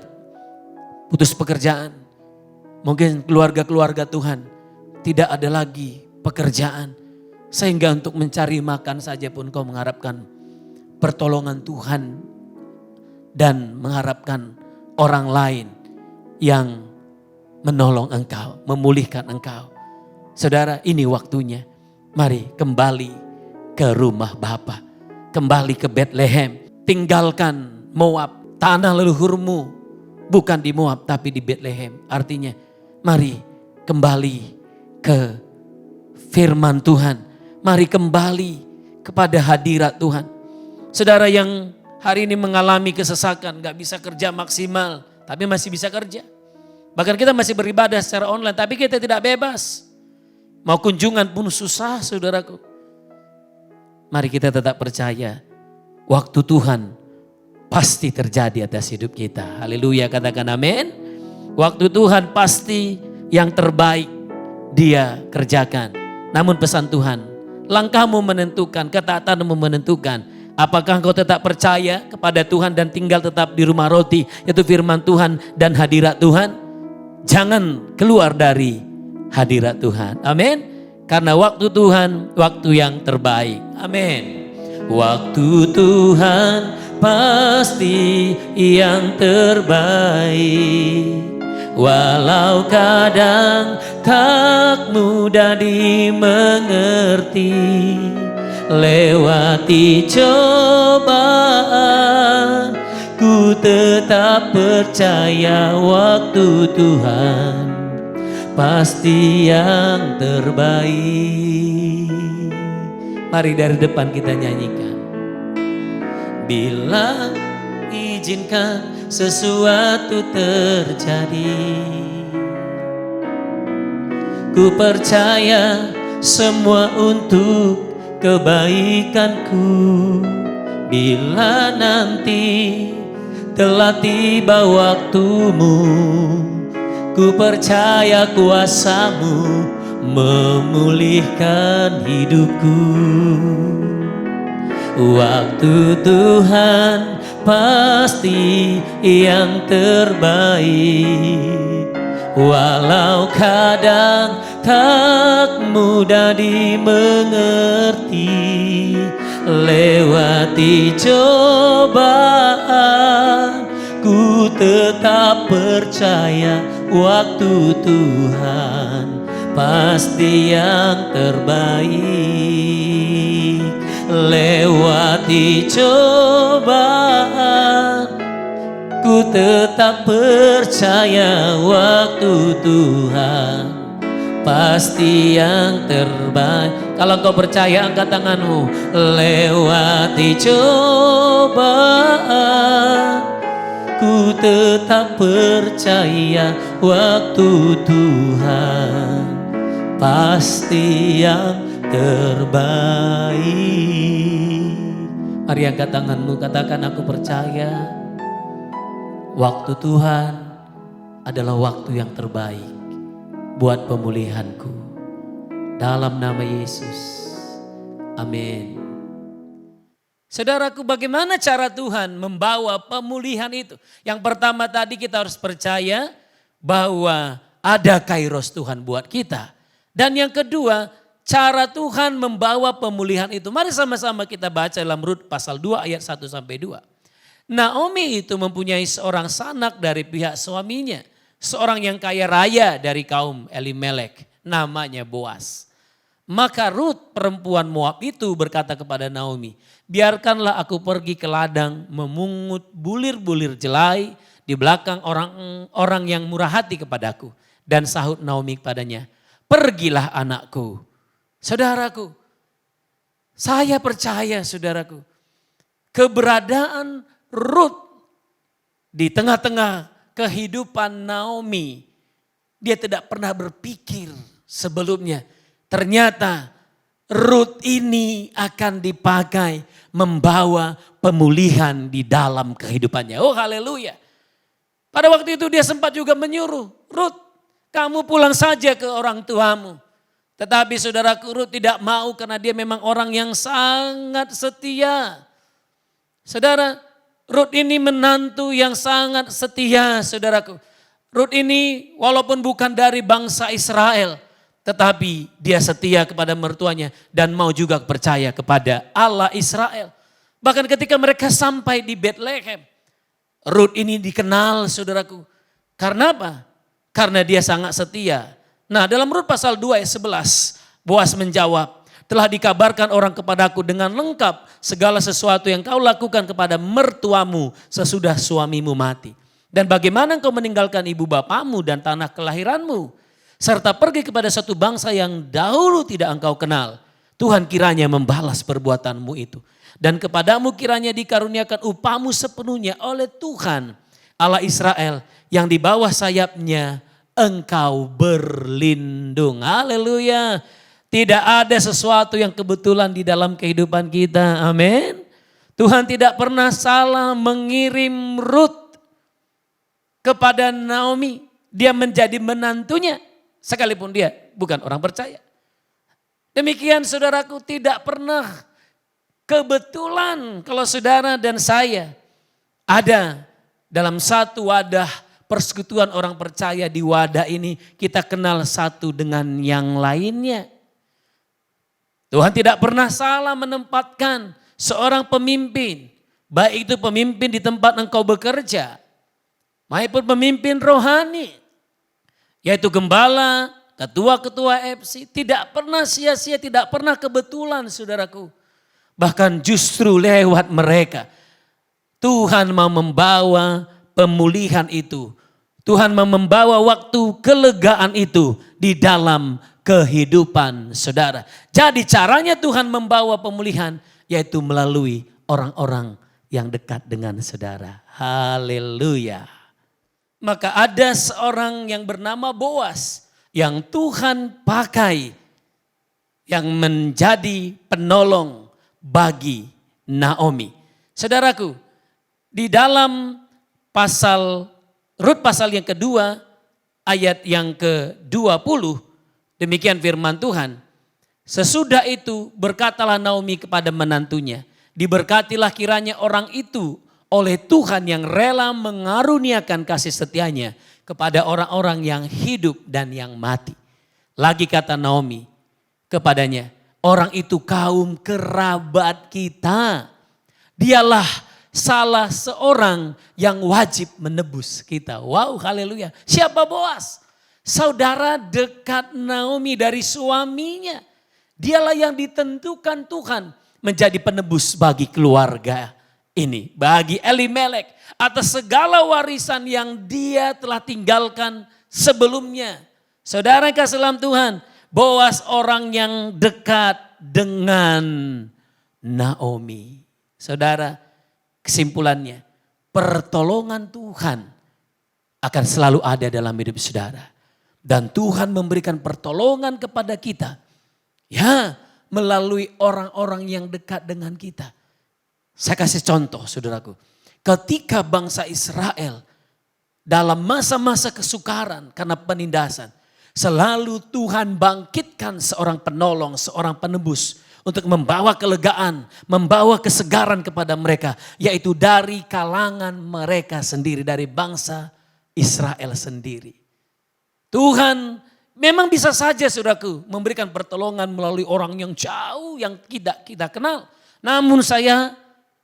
putus pekerjaan. Mungkin keluarga-keluarga Tuhan tidak ada lagi pekerjaan. Sehingga untuk mencari makan saja pun kau mengharapkan pertolongan Tuhan dan mengharapkan orang lain yang menolong engkau, memulihkan engkau. Saudara, ini waktunya. Mari kembali ke rumah Bapa, kembali ke Bethlehem. Tinggalkan Moab, tanah leluhurmu bukan di Moab tapi di Bethlehem. Artinya mari kembali ke firman Tuhan. Mari kembali kepada hadirat Tuhan. Saudara yang hari ini mengalami kesesakan, gak bisa kerja maksimal, tapi masih bisa kerja. Bahkan kita masih beribadah secara online, tapi kita tidak bebas. Mau kunjungan pun susah, saudaraku. Mari kita tetap percaya, waktu Tuhan pasti terjadi atas hidup kita. Haleluya, katakan amin. Waktu Tuhan pasti yang terbaik Dia kerjakan. Namun pesan Tuhan, langkahmu menentukan, ketaatanmu menentukan. Apakah engkau tetap percaya kepada Tuhan dan tinggal tetap di rumah roti, yaitu firman Tuhan dan hadirat Tuhan? Jangan keluar dari hadirat Tuhan. Amin. Karena waktu Tuhan, waktu yang terbaik. Amin. Waktu Tuhan pasti yang terbaik. Walau kadang tak mudah dimengerti, lewati cobaan, ku tetap percaya waktu Tuhan pasti yang terbaik. Mari dari depan kita nyanyikan. Bila izinkan sesuatu terjadi, ku percaya semua untuk kebaikanku. Bila nanti telah tiba waktumu, ku percaya kuasa-Mu memulihkan hidupku. Waktu Tuhan pasti yang terbaik. Walau kadang tak mudah dimengerti, lewati cobaan, ku tetap percaya waktu Tuhan pasti yang terbaik. Lewati cobaan, ku tetap percaya waktu Tuhan pasti yang terbaik. Kalau kau percaya, angkat tanganmu. Lewati cobaan, ku tetap percaya waktu Tuhan pasti yang terbaik. Mari angkat tanganmu, katakan aku percaya waktu Tuhan adalah waktu yang terbaik buat pemulihanku. Dalam nama Yesus, amin. Saudaraku, bagaimana cara Tuhan membawa pemulihan itu? Yang pertama tadi kita harus percaya bahwa ada kairos Tuhan buat kita. Dan yang kedua, cara Tuhan membawa pemulihan itu. Mari sama-sama kita baca dalam Rut pasal 2 ayat 1-2. Naomi itu mempunyai seorang sanak dari pihak suaminya. Seorang yang kaya raya dari kaum Elimelek, namanya Boas. Maka Rut perempuan Moab itu berkata kepada Naomi, biarkanlah aku pergi ke ladang memungut bulir-bulir jelai di belakang orang yang murah hati kepadaku. Dan sahut Naomi kepadanya, pergilah anakku. Saudaraku, saya percaya saudaraku, keberadaan Rut di tengah-tengah kehidupan Naomi, dia tidak pernah berpikir sebelumnya ternyata Rut ini akan dipakai membawa pemulihan di dalam kehidupannya. Oh haleluya. Pada waktu itu dia sempat juga menyuruh, Rut, kamu pulang saja ke orang tuamu. Tetapi saudaraku, Rut tidak mau karena dia memang orang yang sangat setia. Saudara, Rut ini menantu yang sangat setia, saudaraku. Rut ini walaupun bukan dari bangsa Israel, tetapi dia setia kepada mertuanya dan mau juga percaya kepada Allah Israel. Bahkan ketika mereka sampai di Bethlehem, Rut ini dikenal saudaraku. Karena apa? Karena dia sangat setia. Nah dalam Rut pasal 2 ayat 11, Boas menjawab, telah dikabarkan orang kepadaku dengan lengkap segala sesuatu yang kau lakukan kepada mertuamu sesudah suamimu mati. Dan bagaimana engkau meninggalkan ibu bapamu dan tanah kelahiranmu, serta pergi kepada satu bangsa yang dahulu tidak engkau kenal. Tuhan kiranya membalas perbuatanmu itu. Dan kepadamu kiranya dikaruniakan upahmu sepenuhnya oleh Tuhan Allah Israel yang di bawah sayapnya engkau berlindung. Haleluya. Tidak ada sesuatu yang kebetulan di dalam kehidupan kita. Amin. Tuhan tidak pernah salah mengirim Rut kepada Naomi. Dia menjadi menantunya sekalipun dia bukan orang percaya. Demikian saudaraku, tidak pernah kebetulan kalau saudara dan saya ada dalam satu wadah persekutuan orang percaya. Di wadah ini kita kenal satu dengan yang lainnya. Tuhan tidak pernah salah menempatkan seorang pemimpin, baik itu pemimpin di tempat engkau bekerja, maupun pemimpin rohani, yaitu gembala, ketua-ketua FC, tidak pernah sia-sia, tidak pernah kebetulan saudaraku. Bahkan justru lewat mereka Tuhan mau membawa pemulihan itu. Tuhan mau membawa waktu kelegaan itu di dalam kehidupan saudara. Jadi caranya Tuhan membawa pemulihan yaitu melalui orang-orang yang dekat dengan saudara. Haleluya. Maka ada seorang yang bernama Boas yang Tuhan pakai yang menjadi penolong bagi Naomi. Saudaraku, di dalam Rut pasal yang kedua ayat yang ke-20 demikian firman Tuhan. Sesudah itu berkatalah Naomi kepada menantunya, diberkatilah kiranya orang itu oleh Tuhan yang rela mengaruniakan kasih setianya kepada orang-orang yang hidup dan yang mati. Lagi kata Naomi kepadanya, orang itu kaum kerabat kita. Dialah salah seorang yang wajib menebus kita. Wow, haleluya. Siapa Boas? Saudara dekat Naomi dari suaminya. Dialah yang ditentukan Tuhan menjadi penebus bagi keluarga ini. Bagi Elimelek atas segala warisan yang dia telah tinggalkan sebelumnya. Saudara kasih dalam Tuhan, Boas orang yang dekat dengan Naomi. Saudara, kesimpulannya, pertolongan Tuhan akan selalu ada dalam hidup saudara. Dan Tuhan memberikan pertolongan kepada kita. Ya, melalui orang-orang yang dekat dengan kita. Saya kasih contoh saudaraku. Ketika bangsa Israel dalam masa-masa kesukaran karena penindasan. Selalu Tuhan bangkitkan seorang penolong, seorang penebus. Untuk membawa kelegaan, membawa kesegaran kepada mereka. Yaitu dari kalangan mereka sendiri, dari bangsa Israel sendiri. Tuhan memang bisa saja saudaraku memberikan pertolongan melalui orang yang jauh yang tidak kita kenal. Namun saya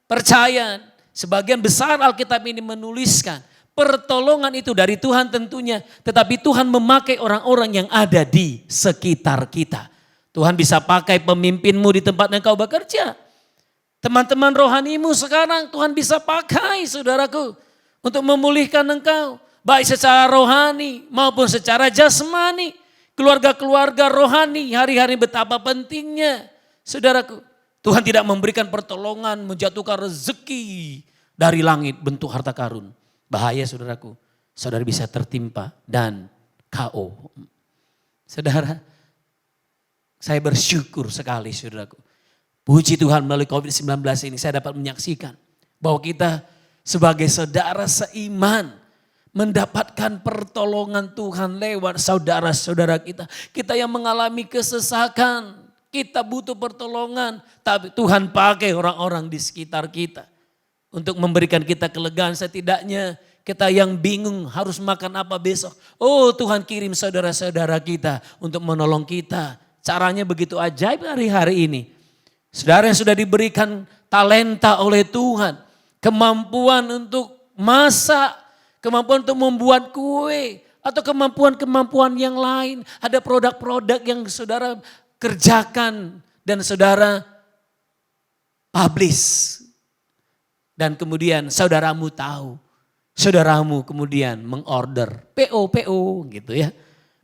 percaya sebagian besar Alkitab ini menuliskan pertolongan itu dari Tuhan tentunya. Tetapi Tuhan memakai orang-orang yang ada di sekitar kita. Tuhan bisa pakai pemimpinmu di tempat engkau bekerja. Teman-teman rohanimu sekarang Tuhan bisa pakai saudaraku. Untuk memulihkan engkau. Baik secara rohani maupun secara jasmani. Keluarga-keluarga rohani hari-hari betapa pentingnya. Saudaraku, Tuhan tidak memberikan pertolongan menjatuhkan rezeki dari langit bentuk harta karun. Bahaya saudaraku, saudara bisa tertimpa dan KO. Saudara, saya bersyukur sekali saudaraku. Puji Tuhan melalui COVID-19 ini saya dapat menyaksikan bahwa kita sebagai saudara seiman mendapatkan pertolongan Tuhan lewat saudara-saudara kita. Kita yang mengalami kesesakan, kita butuh pertolongan. Tapi Tuhan pakai orang-orang di sekitar kita. Untuk memberikan kita kelegaan setidaknya kita yang bingung harus makan apa besok. Oh Tuhan kirim saudara-saudara kita untuk menolong kita. Caranya begitu ajaib hari-hari ini. Saudara yang sudah diberikan talenta oleh Tuhan. Kemampuan untuk masak, kemampuan untuk membuat kue, atau kemampuan-kemampuan yang lain. Ada produk-produk yang saudara kerjakan dan saudara publish. Dan kemudian saudaramu tahu, saudaramu kemudian mengorder, PO gitu ya.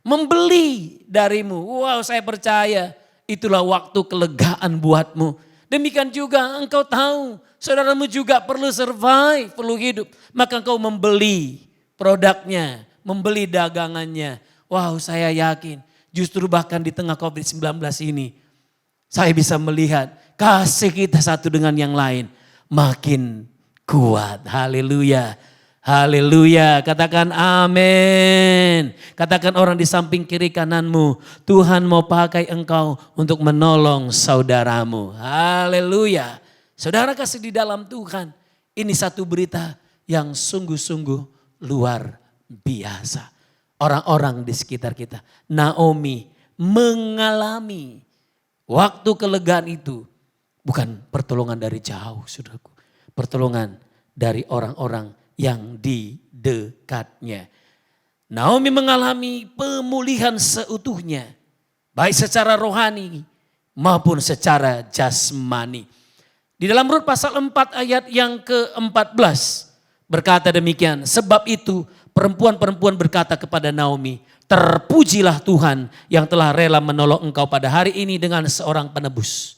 Membeli darimu, wow saya percaya itulah waktu kelegaan buatmu. Demikian juga engkau tahu, saudaramu juga perlu survive, perlu hidup. Maka engkau membeli produknya, membeli dagangannya. Wow saya yakin, justru bahkan di tengah COVID-19 ini, saya bisa melihat kasih kita satu dengan yang lain makin kuat. Haleluya. Haleluya. Katakan amin. Katakan orang di samping kiri kananmu, Tuhan mau pakai engkau untuk menolong saudaramu. Haleluya. Saudara kasih di dalam Tuhan. Ini satu berita yang sungguh-sungguh luar biasa. Orang-orang di sekitar kita. Naomi mengalami waktu kelegaan itu. Bukan pertolongan dari jauh, saudaraku. Pertolongan dari orang-orang yang di dekatnya. Naomi mengalami pemulihan seutuhnya. Baik secara rohani maupun secara jasmani. Di dalam Rut pasal 4 ayat yang ke-14 berkata demikian. Sebab itu perempuan-perempuan berkata kepada Naomi, terpujilah Tuhan yang telah rela menolong engkau pada hari ini dengan seorang penebus.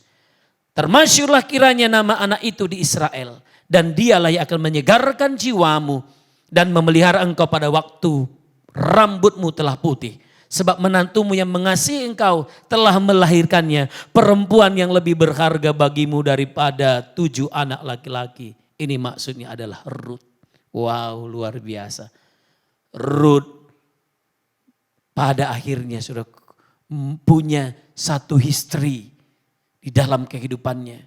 Termasyurlah kiranya nama anak itu di Israel. Dan dialah yang akan menyegarkan jiwamu dan memelihara engkau pada waktu rambutmu telah putih. Sebab menantumu yang mengasihi engkau telah melahirkannya perempuan yang lebih berharga bagimu daripada 7 anak laki-laki. Ini maksudnya adalah Rut. Wow, luar biasa. Rut pada akhirnya sudah punya satu history di dalam kehidupannya.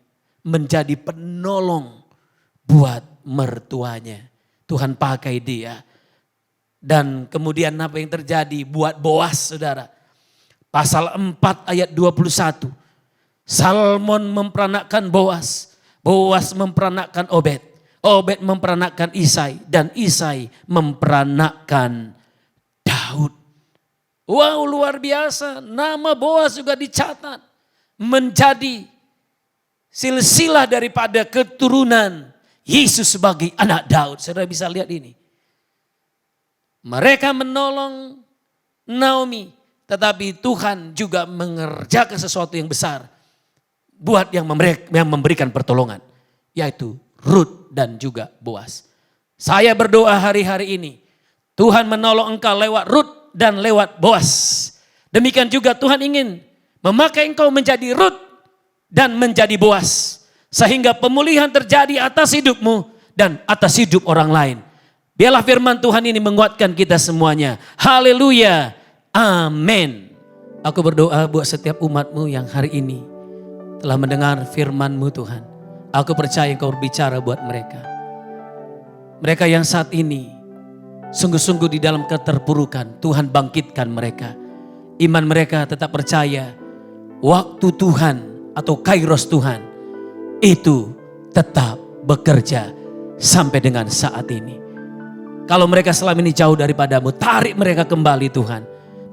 Menjadi penolong buat mertuanya. Tuhan pakai dia. Dan kemudian apa yang terjadi buat Boas, saudara. Pasal 4 ayat 21. Salmon memperanakkan Boas. Boas memperanakkan Obed. Obed memperanakkan Isai. Dan Isai memperanakkan Daud. Wow, luar biasa. Nama Boas juga dicatat. Menjadi silsilah daripada keturunan Yesus sebagai anak Daud. Saudara bisa lihat ini. Mereka menolong Naomi. Tetapi Tuhan juga mengerjakan sesuatu yang besar. Buat yang memberikan pertolongan. Yaitu Rut dan juga Boas. Saya berdoa hari-hari ini. Tuhan menolong engkau lewat Rut dan lewat Boas. Demikian juga Tuhan ingin memakai engkau menjadi Rut dan menjadi Boas. Sehingga pemulihan terjadi atas hidupmu dan atas hidup orang lain. Biarlah firman Tuhan ini menguatkan kita semuanya. Haleluya. Amin. Aku berdoa buat setiap umatmu yang hari ini telah mendengar firman-Mu Tuhan. Aku percaya Engkau berbicara buat mereka. Mereka yang saat ini sungguh-sungguh di dalam keterpurukan, Tuhan bangkitkan mereka. Iman mereka tetap percaya waktu Tuhan atau kairos Tuhan itu tetap bekerja sampai dengan saat ini. Kalau mereka selama ini jauh daripadamu, tarik mereka kembali Tuhan.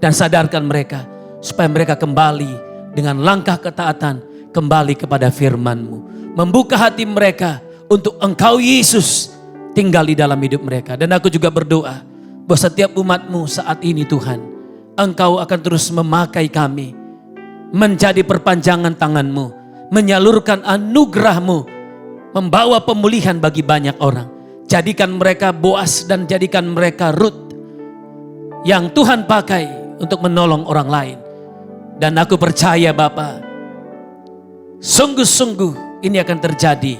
Dan sadarkan mereka supaya mereka kembali dengan langkah ketaatan kembali kepada firman-Mu. Membuka hati mereka untuk Engkau Yesus tinggal di dalam hidup mereka. Dan aku juga berdoa bahwa setiap umat-Mu saat ini Tuhan, Engkau akan terus memakai kami menjadi perpanjangan tangan-Mu, menyalurkan anugerah-Mu, membawa pemulihan bagi banyak orang. Jadikan mereka Boas dan jadikan mereka Rut yang Tuhan pakai untuk menolong orang lain. Dan aku percaya Bapa, sungguh-sungguh ini akan terjadi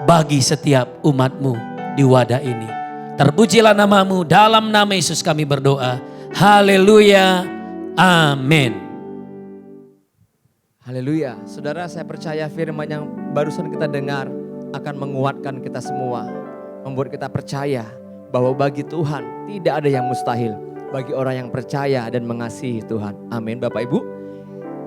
bagi setiap umat-Mu di wadah ini. Terpujilah nama-Mu, dalam nama Yesus kami berdoa. Haleluya, amin. Haleluya. Saudara, saya percaya firman yang barusan kita dengar akan menguatkan kita semua. Membuat kita percaya bahwa bagi Tuhan tidak ada yang mustahil. Bagi orang yang percaya dan mengasihi Tuhan. Amin Bapak Ibu.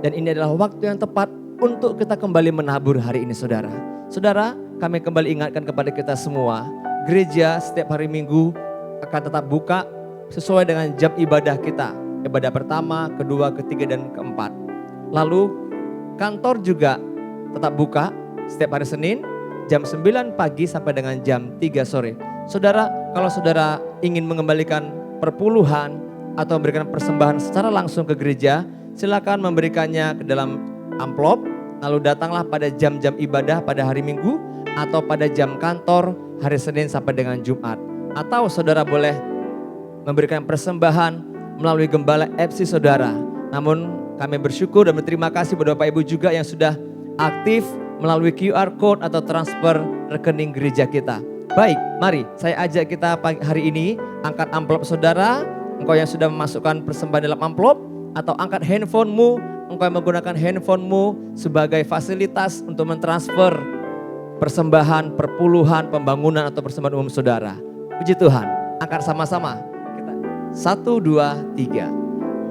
Dan ini adalah waktu yang tepat untuk kita kembali menabur hari ini saudara. Saudara, kami kembali ingatkan kepada kita semua gereja setiap hari Minggu akan tetap buka sesuai dengan jam ibadah kita. Ibadah pertama, kedua, ketiga, dan keempat. Lalu kantor juga tetap buka setiap hari Senin jam 9 pagi sampai dengan jam 3 sore. Saudara, kalau saudara ingin mengembalikan perpuluhan atau memberikan persembahan secara langsung ke gereja, silakan memberikannya ke dalam amplop. Lalu datanglah pada jam-jam ibadah pada hari Minggu atau pada jam kantor hari Senin sampai dengan Jumat. Atau saudara boleh memberikan persembahan melalui gembala FC saudara. Namun kami bersyukur dan berterima kasih kepada Bapak Ibu juga yang sudah aktif melalui QR Code atau transfer rekening gereja kita. Baik, mari saya ajak kita hari ini angkat amplop saudara. Engkau yang sudah memasukkan persembahan dalam amplop, atau angkat handphonemu, engkau yang menggunakan handphonemu sebagai fasilitas untuk mentransfer persembahan, perpuluhan, pembangunan atau persembahan umum saudara. Puji Tuhan, angkat sama-sama. 1, 2, 3.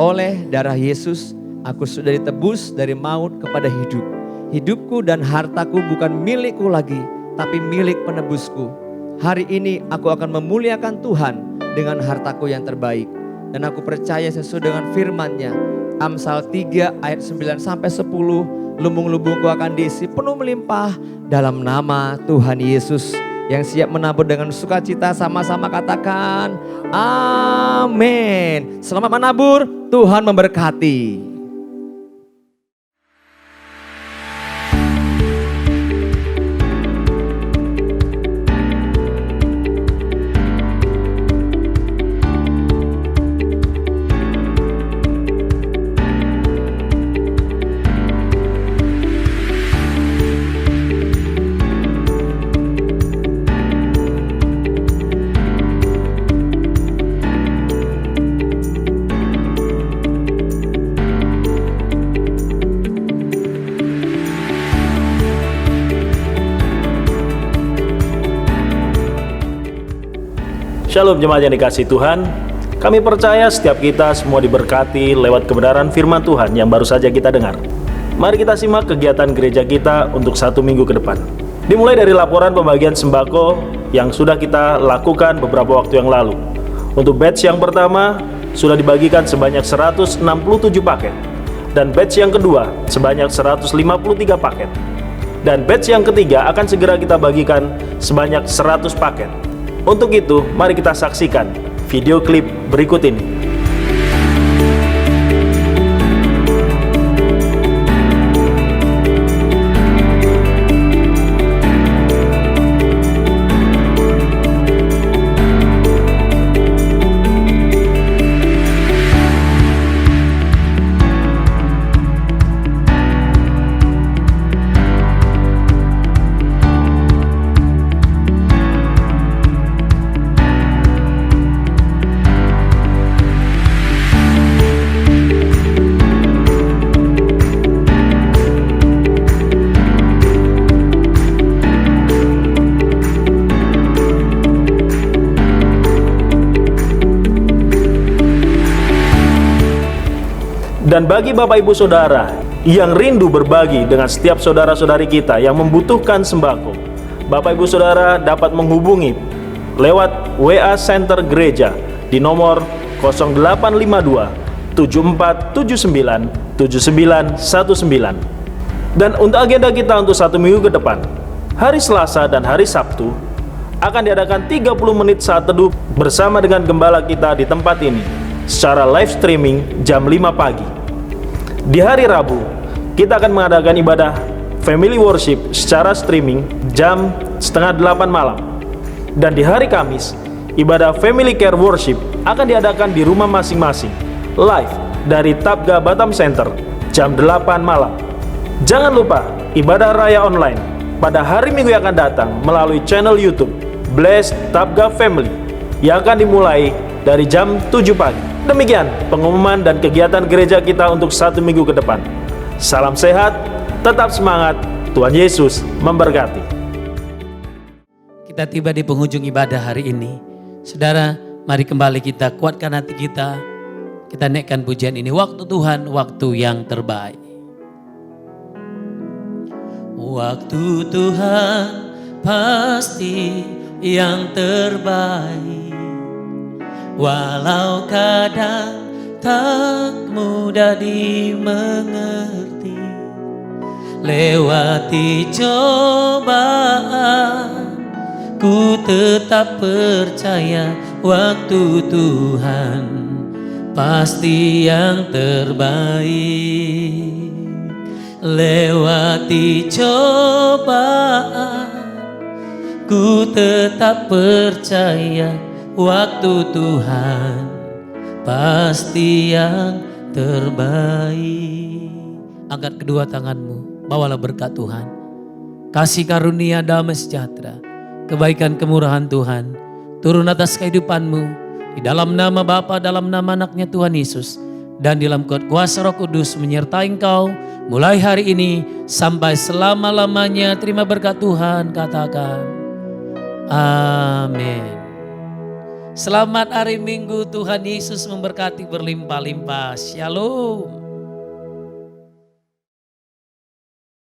Oleh darah Yesus, aku sudah ditebus dari maut kepada hidup. Hidupku dan hartaku bukan milikku lagi, tapi milik penebusku. Hari ini aku akan memuliakan Tuhan dengan hartaku yang terbaik. Dan aku percaya sesuai dengan firman-Nya. Amsal 3 ayat 9 sampai 10. Lumbung-lumbungku akan diisi penuh melimpah dalam nama Tuhan Yesus. Yang siap menabur dengan sukacita, sama-sama katakan amin. Selamat menabur, Tuhan memberkati. Shalom jemaat yang dikasihi Tuhan. Kami percaya setiap kita semua diberkati lewat kebenaran firman Tuhan yang baru saja kita dengar. Mari kita simak kegiatan gereja kita untuk 1 minggu ke depan. Dimulai dari laporan pembagian sembako yang sudah kita lakukan beberapa waktu yang lalu. Untuk batch yang pertama sudah dibagikan sebanyak 167 paket. Dan batch yang kedua sebanyak 153 paket. Dan batch yang ketiga akan segera kita bagikan sebanyak 100 paket. Untuk itu, mari kita saksikan video klip berikut ini. Dan bagi Bapak Ibu Saudara yang rindu berbagi dengan setiap saudara-saudari kita yang membutuhkan sembako, Bapak Ibu Saudara dapat menghubungi lewat WA Center Gereja di nomor 0852 7479 7919. Dan untuk agenda kita untuk 1 minggu ke depan, hari Selasa dan hari Sabtu akan diadakan 30 menit saat teduh bersama dengan gembala kita di tempat ini secara live streaming jam 5 pagi. Di hari Rabu, kita akan mengadakan ibadah Family Worship secara streaming jam 7:30 malam. Dan di hari Kamis, ibadah Family Care Worship akan diadakan di rumah masing-masing, live dari Tabga Batam Center jam 8 malam. Jangan lupa ibadah raya online pada hari Minggu yang akan datang melalui channel YouTube Blessed Tabga Family yang akan dimulai dari jam 7 pagi. Demikian pengumuman dan kegiatan gereja kita untuk 1 minggu ke depan. Salam sehat, tetap semangat, Tuhan Yesus memberkati. Kita tiba di penghujung ibadah hari ini. Saudara, mari kembali kita kuatkan hati kita. Kita naikkan pujian ini. Waktu Tuhan, waktu yang terbaik. Waktu Tuhan pasti yang terbaik. Walau kadang tak mudah dimengerti, lewati cobaan, ku tetap percaya waktu Tuhan pasti yang terbaik. Lewati cobaan, ku tetap percaya waktu Tuhan pasti yang terbaik. Angkat kedua tanganmu, bawalah berkat Tuhan. Kasih karunia damai sejahtera, kebaikan kemurahan Tuhan turun atas kehidupanmu. Di dalam nama Bapa, dalam nama anaknya Tuhan Yesus, dan dalam kuasa Roh Kudus menyertai engkau mulai hari ini sampai selama-lamanya. Terima berkat Tuhan, katakan amin. Selamat hari Minggu, Tuhan Yesus memberkati berlimpah-limpah. Shalom.